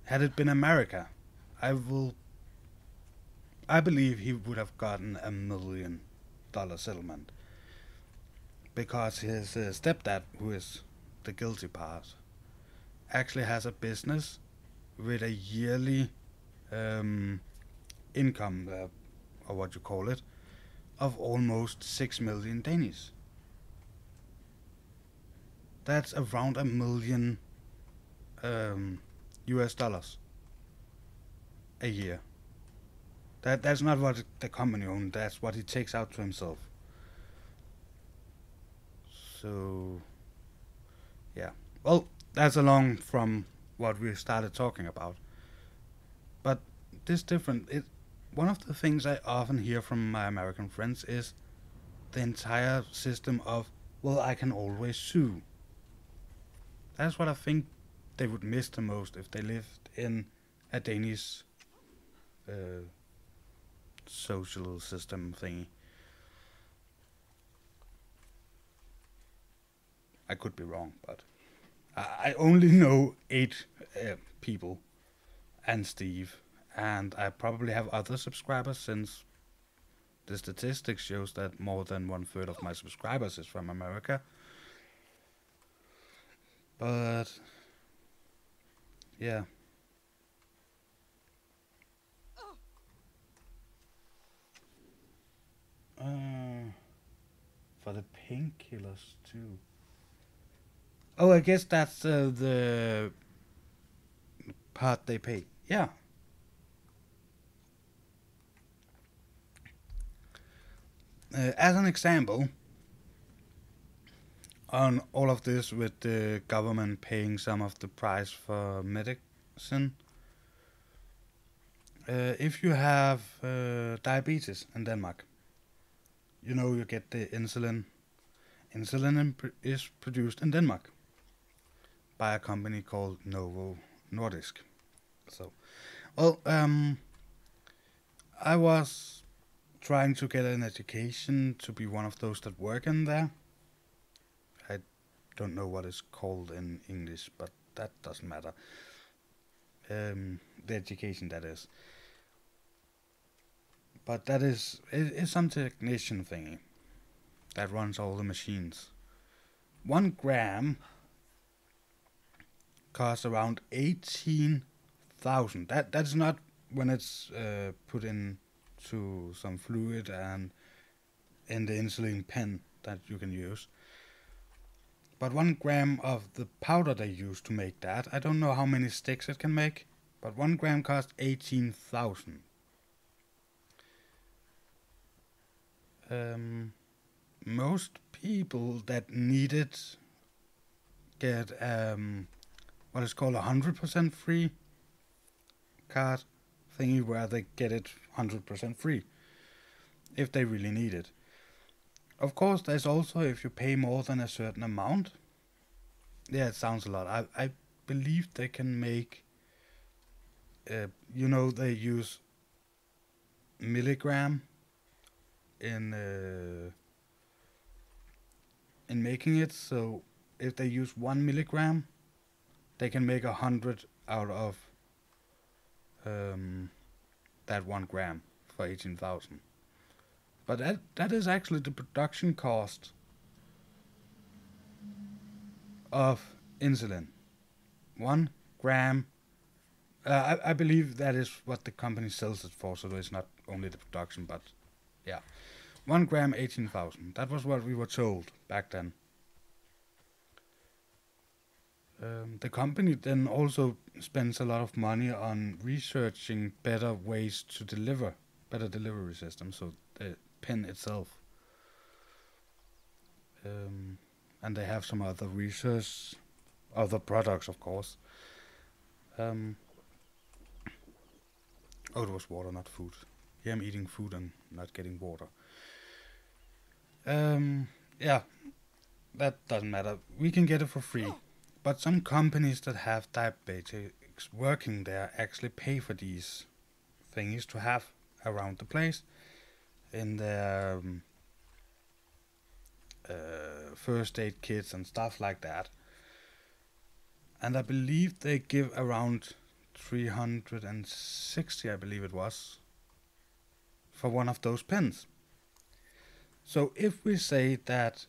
had it been America, I believe he would have gotten $1 million settlement. Because his stepdad, who is the guilty part, actually has a business with a yearly income, or what you call it, of almost 6 million Danish. That's around $1 million US dollars a year. That's not what the company owns, that's what he takes out to himself. So yeah. Well, that's along from what we started talking about. But this different. One of the things I often hear from my American friends is the entire system of, well, I can always sue. That's what I think they would miss the most if they lived in a Danish social system thingy. I could be wrong, but I only know 8 people and Steve. And I probably have other subscribers since the statistics shows that more than 1/3 of my subscribers is from America. But yeah. for the painkillers too. Oh, I guess that's the part they pay. Yeah. As an example, on all of this with the government paying some of the price for medicine, if you have diabetes in Denmark, you know you get the insulin. Insulin is produced in Denmark by a company called Novo Nordisk. So, well, I was trying to get an education to be one of those that work in there. I don't know what it's called in English, but that doesn't matter. The education, that is. But that is, it's some technician thingy that runs all the machines. 1 gram costs around 18,000. That's not when it's put into some fluid and in the insulin pen that you can use. But 1 gram of the powder they use to make that, I don't know how many sticks it can make, but 1 gram costs 18,000. Most people that need it get what is called 100% free card thingy, where they get it 100% free if they really need it. Of course, there's also if you pay more than a certain amount. Yeah, it sounds a lot. I believe they can make, they use milligram in making it. So if they use 1 milligram, they can make 100 out of that 1 gram for 18,000. But that is actually the production cost of insulin. 1 gram. I believe that is what the company sells it for, so it's not only the production, but yeah. 1 gram, 18,000. That was what we were told back then. The company then also spends a lot of money on researching better ways to deliver, better delivery systems, so the pen itself. And they have some other research, other products, of course. Oh, it was water, not food. Here I'm eating food and not getting water. Yeah, that doesn't matter. We can get it for free. But some companies that have diabetics working there actually pay for these things to have around the place in their first aid kits and stuff like that. And I believe they give around 360, I believe it was, for one of those pens. So if we say that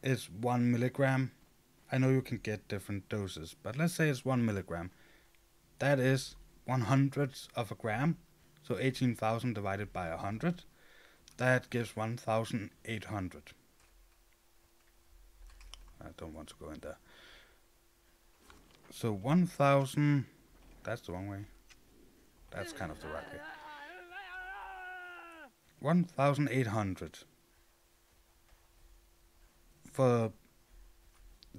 it's 1 milligram, I know you can get different doses, but let's say it's 1 milligram. That is 1/100th of a gram, so 18,000 divided by 100. That gives 1,800. I don't want to go in there. So 1,000, that's the wrong way. That's kind of the right way. 1,800 for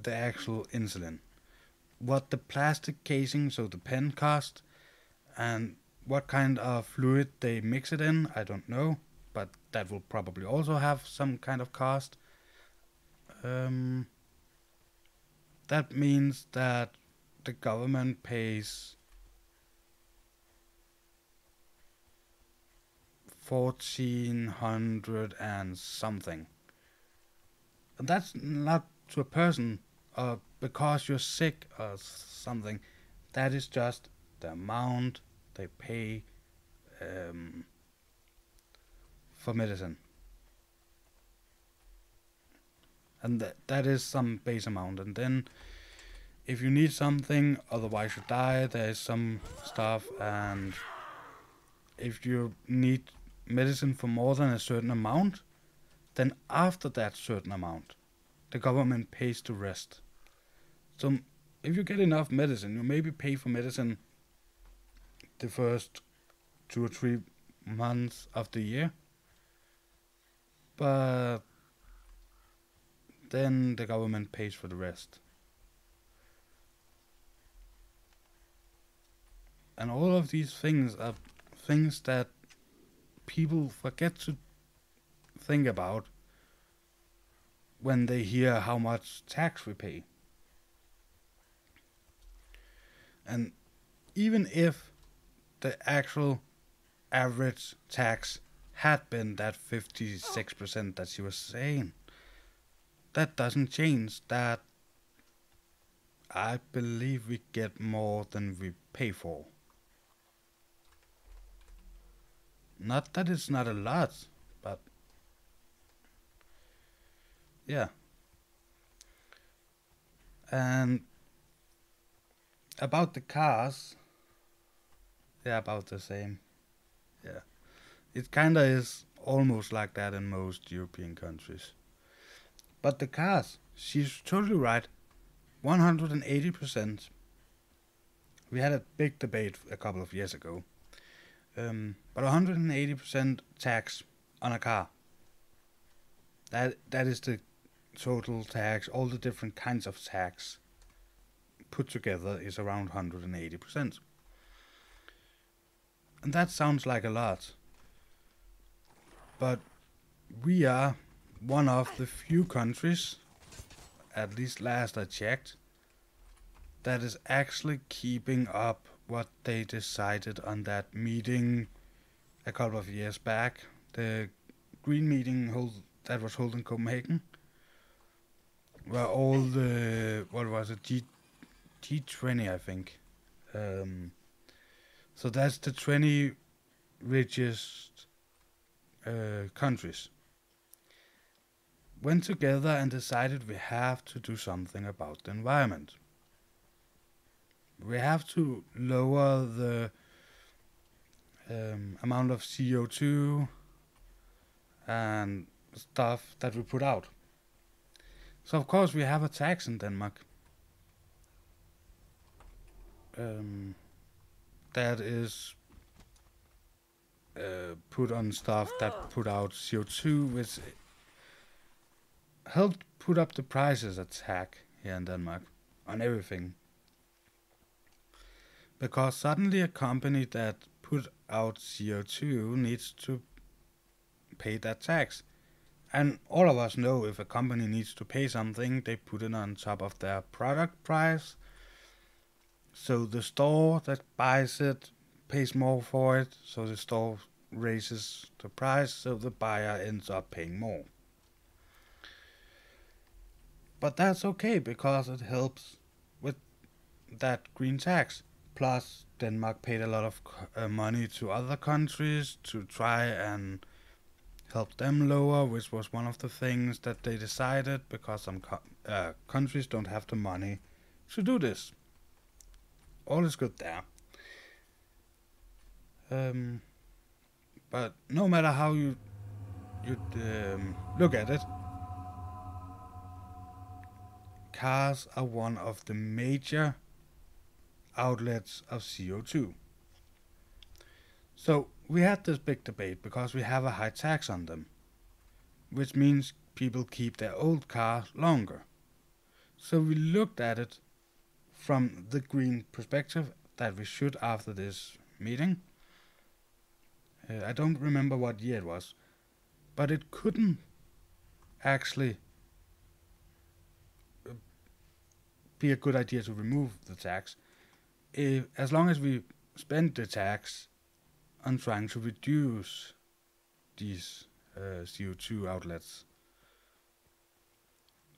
the actual insulin. What the plastic casing, so the pen, cost, and what kind of fluid they mix it in, I don't know, but that will probably also have some kind of cost. That means that the government pays 1,400 and something. And that's not to a person because you're sick or something. That is just the amount they pay for medicine. And that is some base amount. And then if you need something, otherwise you die, there is some stuff. And if you need medicine for more than a certain amount, Then after that certain amount, the government pays the rest. So if you get enough medicine, you maybe pay for medicine the first 2 or 3 months of the year, but then the government pays for the rest. And all of these things are things that people forget to think about when they hear how much tax we pay. And even if the actual average tax had been that 56% that she was saying, that doesn't change that I believe we get more than we pay for. Not that it's not a lot, but yeah. And about the cars, yeah, about the same. Yeah. It kinda is almost like that in most European countries. But the cars, she's totally right. 180%. We had a big debate a couple of years ago. But 180% tax on a car. That is the total tax. All the different kinds of tax put together is around 180%. And that sounds like a lot. But we are one of the few countries, at least last I checked, that is actually keeping up what they decided on that meeting a couple of years back, the green meeting that was held in Copenhagen, where all the, what was it, G20 I think. So that's the 20 richest countries went together and decided we have to do something about the environment. We have to lower the amount of CO2 and stuff that we put out. So of course we have a tax in Denmark that is put on stuff that put out CO2, which helped put up the prices at TAC here in Denmark on everything. Because suddenly a company that put out CO2 needs to pay that tax. And all of us know if a company needs to pay something, they put it on top of their product price. So the store that buys it pays more for it, so the store raises the price, so the buyer ends up paying more. But that's okay, because it helps with that green tax. Plus, Denmark paid a lot of money to other countries to try and help them lower, which was one of the things that they decided, because some countries don't have the money to do this. All is good there. But no matter how you look at it, cars are one of the major outlets of CO2. So we had this big debate because we have a high tax on them, which means people keep their old cars longer. So we looked at it from the green perspective that we should after this meeting. I don't remember what year it was, but it couldn't actually be a good idea to remove the tax as long as we spend the tax on trying to reduce these CO2 outlets.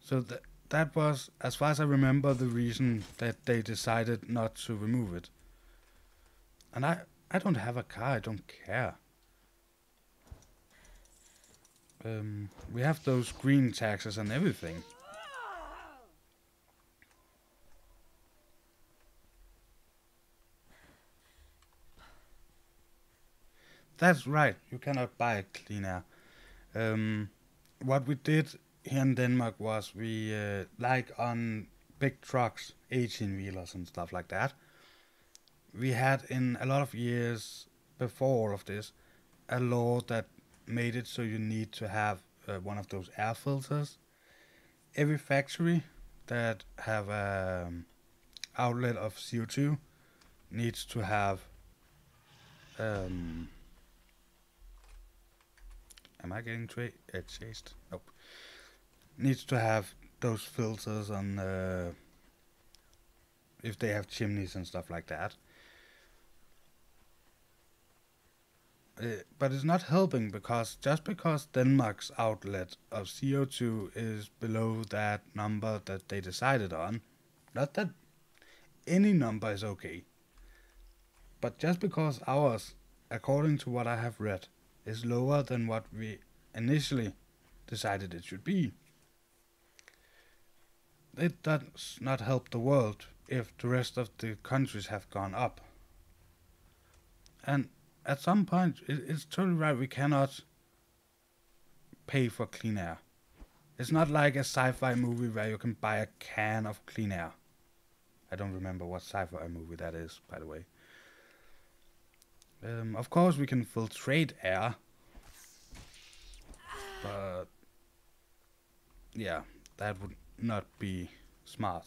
So that was, as far as I remember, the reason that they decided not to remove it. And I don't have a car, I don't care. We have those green taxes and everything. That's right, you cannot buy clean air. what we did here in Denmark was we, like on big trucks, 18 wheelers and stuff like that, we had in a lot of years before all of this a law that made it so you need to have one of those air filters. Every factory that have a outlet of CO2 needs to have. Um, am I getting chased? Nope. Needs to have those filters on if they have chimneys and stuff like that. But it's not helping because just because Denmark's outlet of CO2 is below that number that they decided on, not that any number is okay, but just because ours, according to what I have read, is lower than what we initially decided it should be, it does not help the world if the rest of the countries have gone up. And at some point, it's totally right, we cannot pay for clean air. It's not like a sci-fi movie where you can buy a can of clean air. I don't remember what sci-fi movie that is, by the way. Of course, we can filtrate air, but yeah, that would not be smart.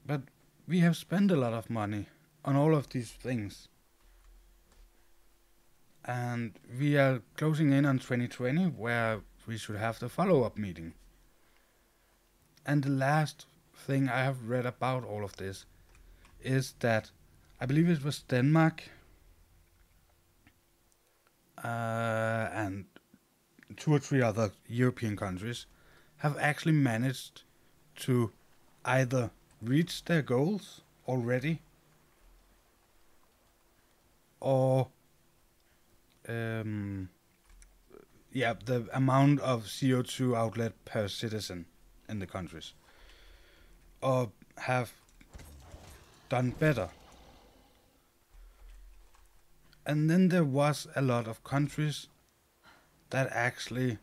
But we have spent a lot of money on all of these things, and we are closing in on 2020, where we should have the follow-up meeting. And the last thing I have read about all of this is that I believe it was Denmark and 2 or 3 other European countries have actually managed to either reach their goals already or the amount of CO2 outlet per citizen in the countries, or have done better. And then there was a lot of countries that actually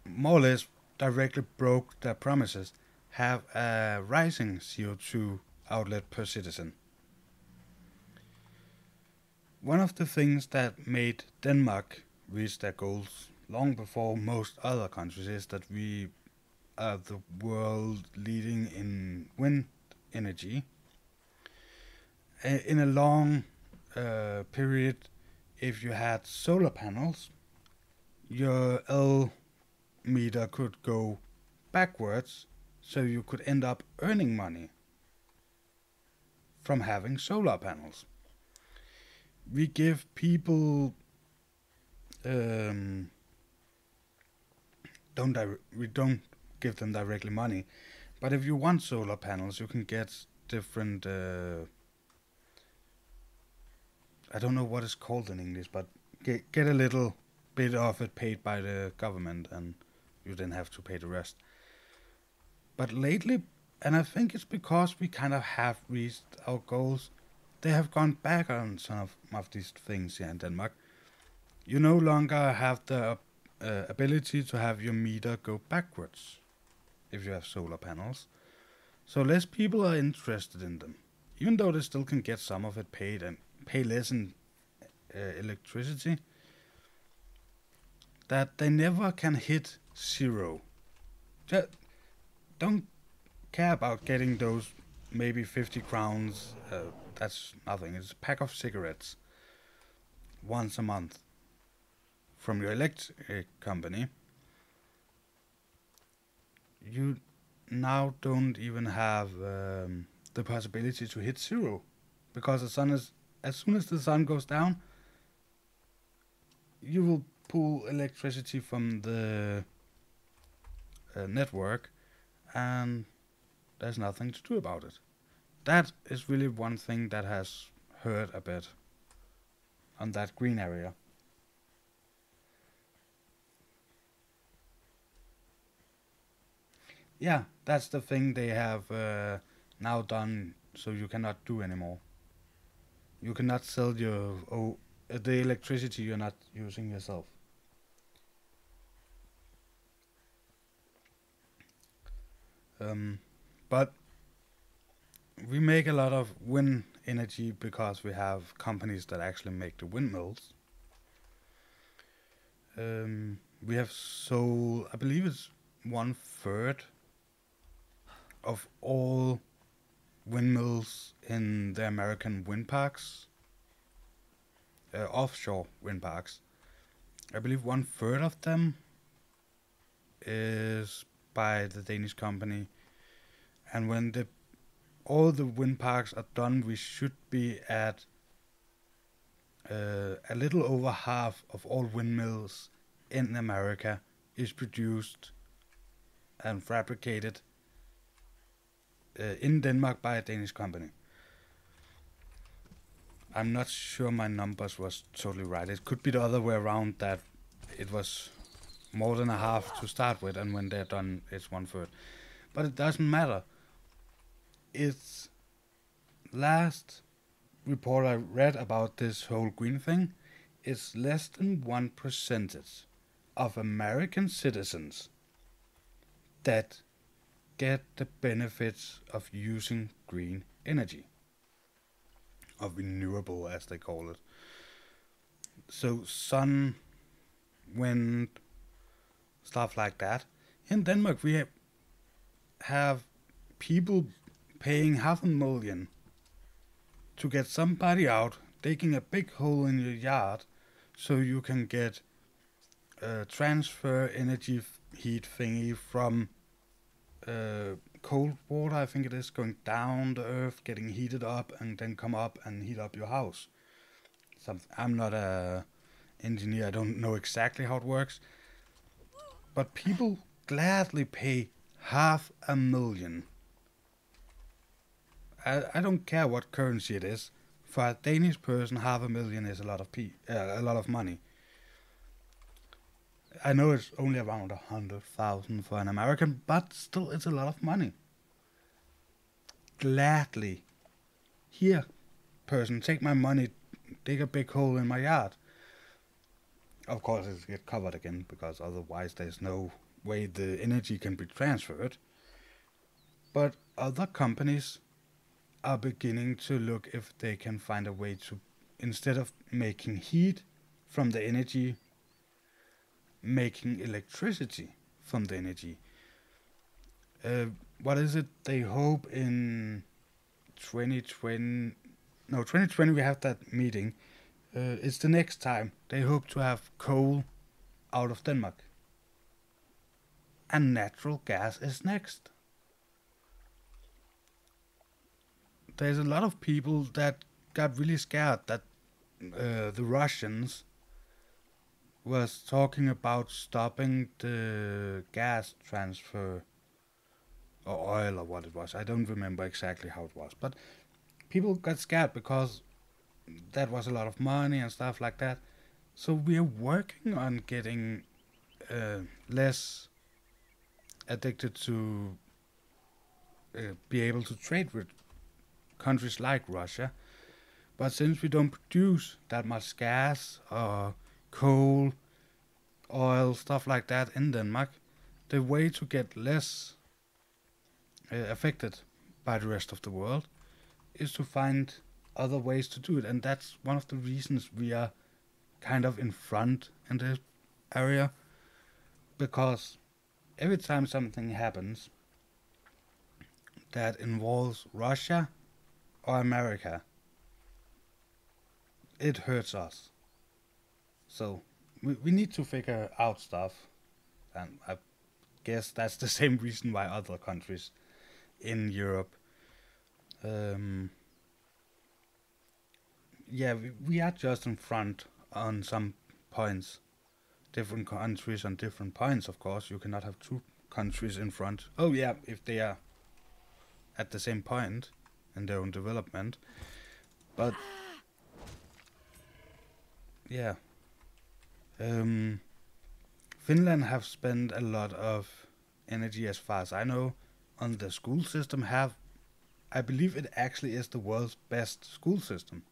more or less directly broke their promises, have a rising CO2 outlet per citizen. One of the things that made Denmark reach their goals long before most other countries is that we are the world leading in wind energy. In a long period, if you had solar panels, your L meter could go backwards, so you could end up earning money from having solar panels. We give people we don't give them directly money, but if you want solar panels, you can get different I don't know what it's called in English, but get a little bit of it paid by the government, and you then have to pay the rest. But lately, and I think it's because we kind of have reached our goals, they have gone back on some of these things here in Denmark. You no longer have the ability to have your meter go backwards if you have solar panels. So less people are interested in them, even though they still can get some of it paid and pay less in electricity, that they never can hit zero. Just don't care about getting those maybe 50 crowns, that's nothing, it's a pack of cigarettes once a month from your electric company. You now don't even have the possibility to hit zero, because as soon as the sun goes down, you will pull electricity from the network, and there's nothing to do about it. That is really one thing that has hurt a bit on that green area. Yeah, that's the thing they have now done, so you cannot do anymore. You cannot sell your the electricity you're not using yourself. But we make a lot of wind energy because we have companies that actually make the windmills. We have sold, I believe it's 1/3 of all windmills in the American wind parks, offshore wind parks. I believe 1/3 of them is by the Danish company. And when all the wind parks are done, we should be at a little over half of all windmills in America is produced and fabricated in Denmark by a Danish company. I'm not sure my numbers was totally right. It could be the other way around, that it was more than a half to start with, and when they're done, it's 1/3. But it doesn't matter. It's last report I read about this whole green thing, it's less than 1% of American citizens that get the benefits of using green energy, of renewable as they call it. So sun, wind, stuff like that. In Denmark we have people paying 500,000 to get somebody out digging a big hole in your yard so you can get transfer energy heat thingy from cold water, I think it is, going down the earth, getting heated up, and then come up and heat up your house. I'm not a engineer, I don't know exactly how it works, but people gladly pay 500,000. I don't care what currency it is. For a Danish person, 500,000 is a lot of money. I know it's only around 100,000 for an American, but still, it's a lot of money. Gladly, here, person, take my money, dig a big hole in my yard. Of course, it's get covered again, because otherwise there's no way the energy can be transferred. But other companies are beginning to look if they can find a way to, instead of making heat from the energy, making electricity from the energy. What is it they hope in 2020? No, 2020 we have that meeting. It's the next time. They hope to have coal out of Denmark. And natural gas is next. There's a lot of people that got really scared that the Russians was talking about stopping the gas transfer, or oil, or what it was. I don't remember exactly how it was, but people got scared because that was a lot of money and stuff like that. So we are working on getting less addicted to be able to trade with countries like Russia. But since we don't produce that much gas or coal, oil, stuff like that in Denmark, the way to get less affected by the rest of the world is to find other ways to do it. And that's one of the reasons we are kind of in front in this area, because every time something happens that involves Russia or America, it hurts us. So we need to figure out stuff, and I guess that's the same reason why other countries in Europe, we are just in front on some points. Different countries on different points, of course. You cannot have two countries in front. Oh yeah, if they are at the same point in their own development. But yeah, Finland have spent a lot of energy, as far as I know, on the school system. I believe it actually is the world's best school system.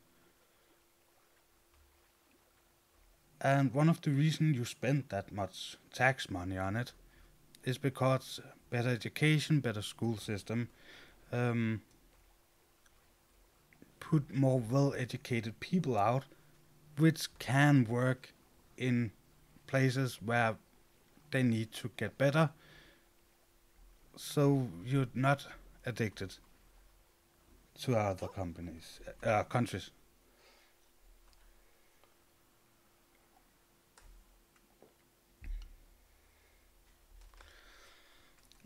And one of the reasons you spend that much tax money on it is because better education, better school system, put more well-educated people out, which can work in places where they need to get better, so you're not addicted to other countries.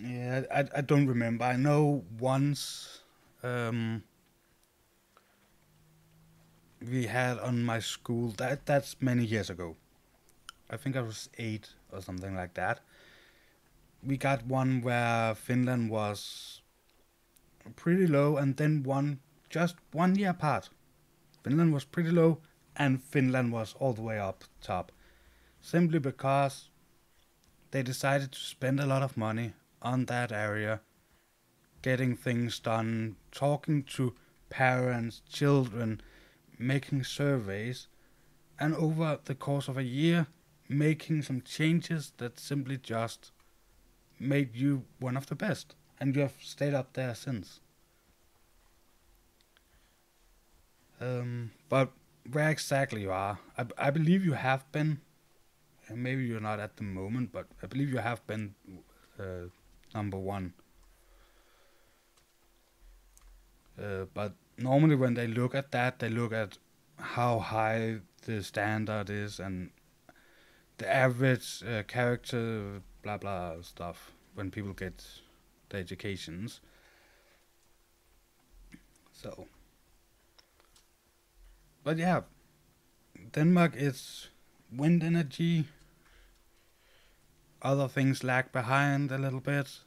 Yeah, I don't remember. I know once we had on my school, that's many years ago. I think I was 8 or something like that. We got one where Finland was pretty low, and then one just 1 year apart. Finland was pretty low, and Finland was all the way up top. Simply because they decided to spend a lot of money on that area, getting things done, talking to parents, children, making surveys, and over the course of a year, making some changes that simply just made you one of the best. And you have stayed up there since. But where exactly you are, I believe you have been, and maybe you're not at the moment, but I believe you have been number one. But normally when they look at that, they look at how high the standard is and the average character, blah blah stuff, when people get the educations. So, but yeah, Denmark is wind energy. Other things lag behind a little bit.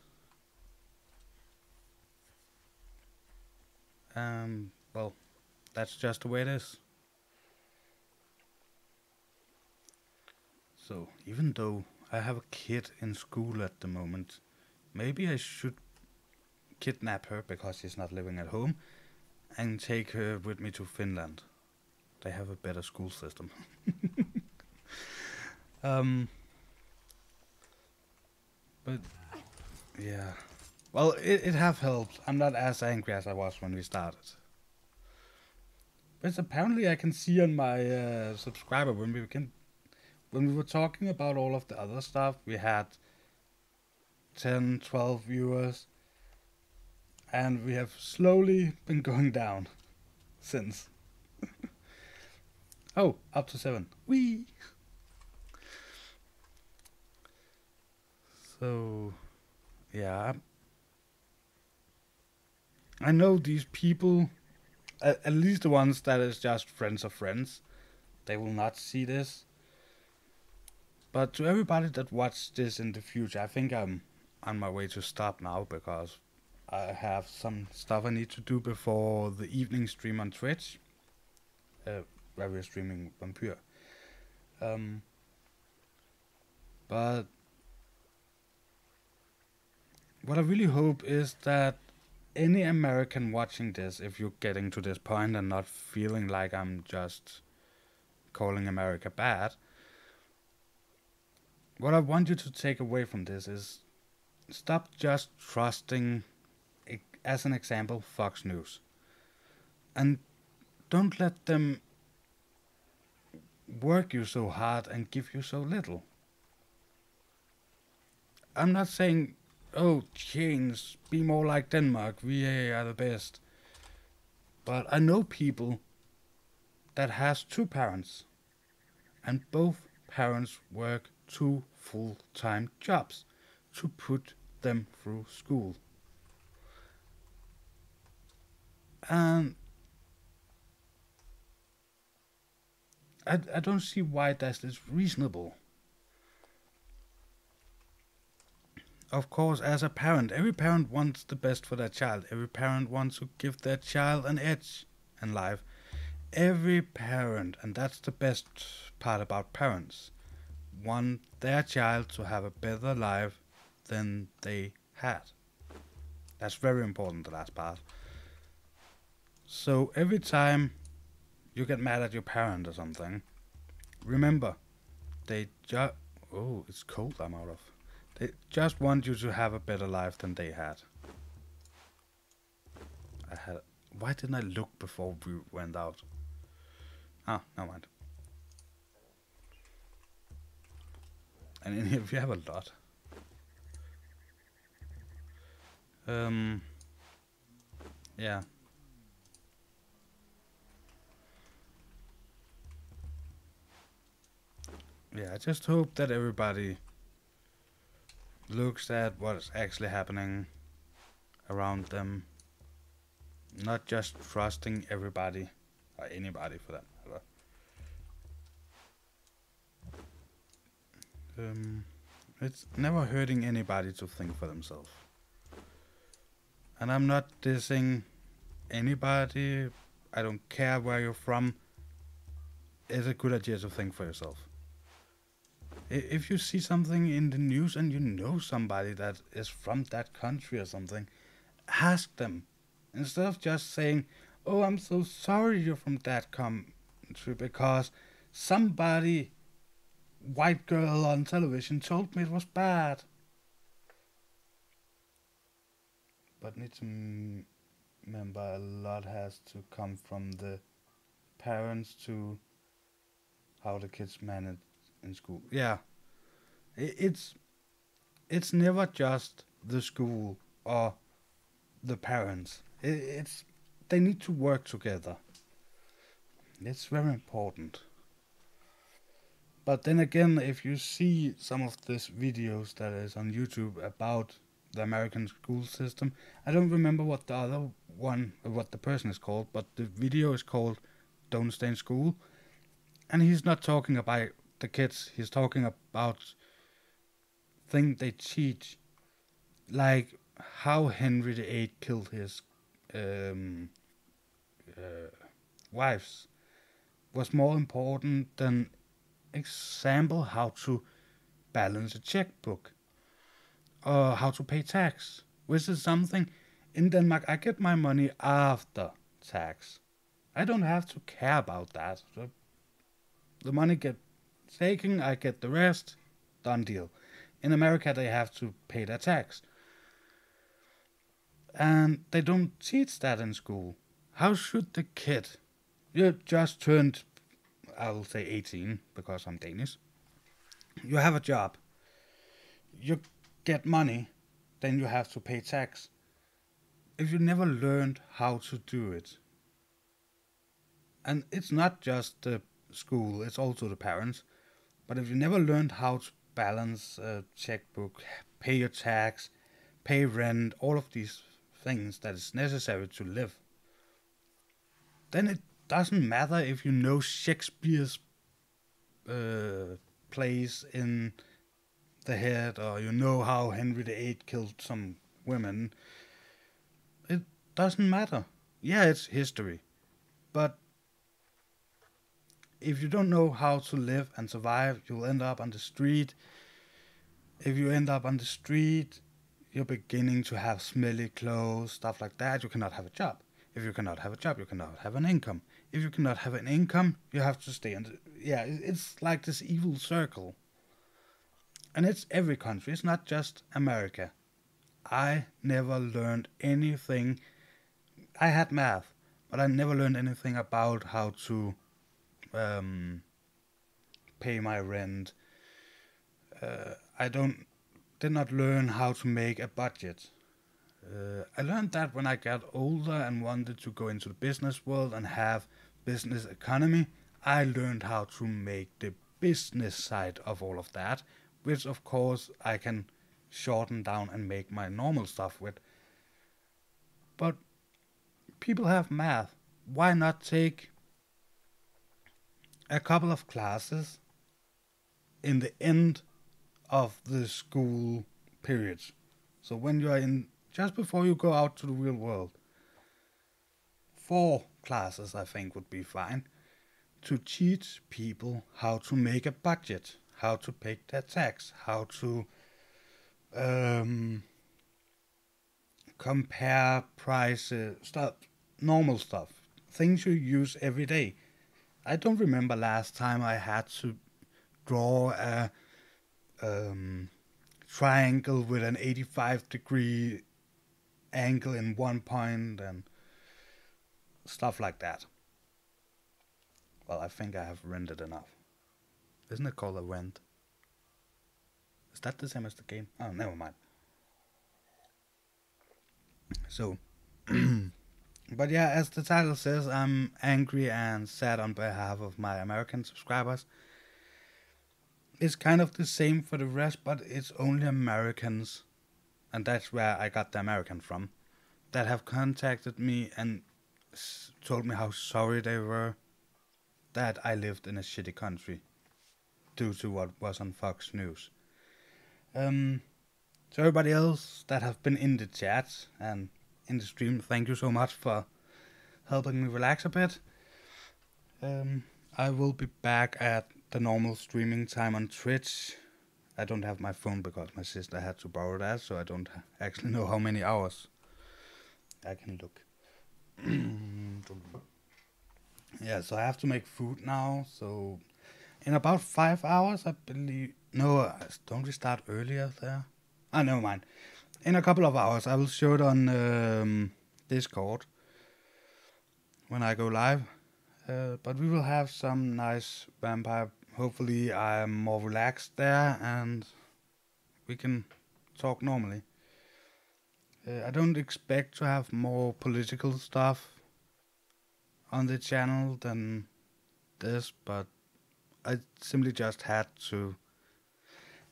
Well, that's just the way it is. So, even though I have a kid in school at the moment, maybe I should kidnap her because she's not living at home and take her with me to Finland. They have a better school system. But yeah, well, it have helped. I'm not as angry as I was when we started. But apparently I can see on my subscriber when we were talking about all of the other stuff, we had 10, 12 viewers, and we have slowly been going down since. Oh, up to 7. Whee! So, yeah. I know these people, at least the ones that is just friends of friends, they will not see this. But to everybody that watch this in the future, I think I'm on my way to stop now because I have some stuff I need to do before the evening stream on Twitch, where we're streaming Vampyr. But what I really hope is that any American watching this, if you're getting to this point and not feeling like I'm just calling America bad, what I want you to take away from this is stop just trusting, as an example, Fox News. And don't let them work you so hard and give you so little. I'm not saying, oh, change, be more like Denmark, we are the best. But I know people that has 2 parents, and both parents work 2 full-time jobs to put them through school. And I don't see why that is reasonable. Of course, as a parent, every parent wants the best for their child. Every parent wants to give their child an edge in life. Every parent, and that's the best part about parents, want their child to have a better life than they had. That's very important, the last part. So every time you get mad at your parent or something, remember, they just... Oh, it's cold I'm out of. They just want you to have a better life than they had. Why didn't I look before we went out? Ah, never mind. And in here we have a lot. Yeah. Yeah, I just hope that everybody looks at what is actually happening around them. Not just trusting everybody, or anybody for that matter. It's never hurting anybody to think for themselves. And I'm not dissing anybody. I don't care where you're from. It's a good idea to think for yourself. If you see something in the news and you know somebody that is from that country or something, ask them. Instead of just saying, oh, I'm so sorry you're from that country because somebody, white girl on television, told me it was bad. But need to remember a lot has to come from the parents to how the kids manage in school. Yeah, it's never just the school or the parents. They need to work together. It's very important. But then again, if you see some of these videos that is on YouTube about the American school system, I don't remember what the other one, what the person is called, but the video is called "Don't Stay in School," and he's not talking about the kids. He's talking about things they teach, like how Henry VIII killed his wives, was more important than example how to balance a checkbook or how to pay tax, which is something in Denmark I get my money after tax. I don't have to care about that. So the money gets taken, I get the rest, done deal. In America they have to pay their tax. And they don't teach that in school. How should the kid, you just turned, I will say 18 because I'm Danish. You have a job. You get money, then you have to pay tax. If you never learned how to do it, and it's not just the school, it's also the parents, but if you never learned how to balance a checkbook, pay your tax, pay rent, all of these things that is necessary to live, then it doesn't matter if you know Shakespeare's plays in the head, or you know how Henry VIII killed some women. It doesn't matter. Yeah, it's history. But if you don't know how to live and survive, you'll end up on the street. If you end up on the street, you're beginning to have smelly clothes, stuff like that. You cannot have a job. If you cannot have a job, you cannot have an income. If you cannot have an income, you have to stay in it's like this evil circle. And it's every country. It's not just America. I never learned anything. I had math, but I never learned anything about how to pay my rent. I did not learn how to make a budget. I learned that when I got older and wanted to go into the business world and have business economy. I learned how to make the business side of all of that, which of course I can shorten down and make my normal stuff with. But people have math. Why not take a couple of classes in the end of the school periods? So when you are in, just before you go out to the real world, 4 classes I think would be fine to teach people how to make a budget, how to pay their tax, how to compare prices, stuff, normal stuff, things you use every day. I don't remember last time I had to draw a triangle with an 85-degree angle in one point and stuff like that. Well, I think I have rendered enough. Isn't it called a rend? Is that the same as the game? Oh, never mind. So, but yeah, as the title says, I'm angry and sad on behalf of my American subscribers. It's kind of the same for the rest, but it's only Americans, and that's where I got the American from, that have contacted me and told me how sorry they were that I lived in a shitty country due to what was on Fox News. So everybody else that have been in the chat and in the stream, thank you so much for helping me relax a bit. I will be back at the normal streaming time on Twitch. I don't have my phone because my sister had to borrow that, so I don't actually know how many hours. I can look. Yeah, so I have to make food now, so in about 5 hours, I believe. No, don't we start earlier there? Ah, never mind. In a couple of hours, I will show it on Discord when I go live. But we will have some nice vampire. Hopefully, I'm more relaxed there and we can talk normally. I don't expect to have more political stuff on the channel than this, but I simply just had to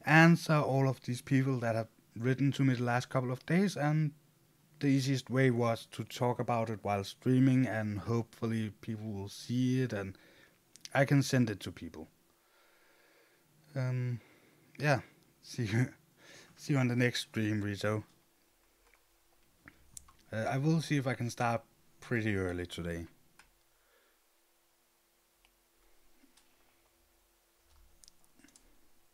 answer all of these people that have written to me the last couple of days, and the easiest way was to talk about it while streaming, and hopefully people will see it and I can send it to people. Yeah, see you on the next stream, Rito. I will see if I can start pretty early today.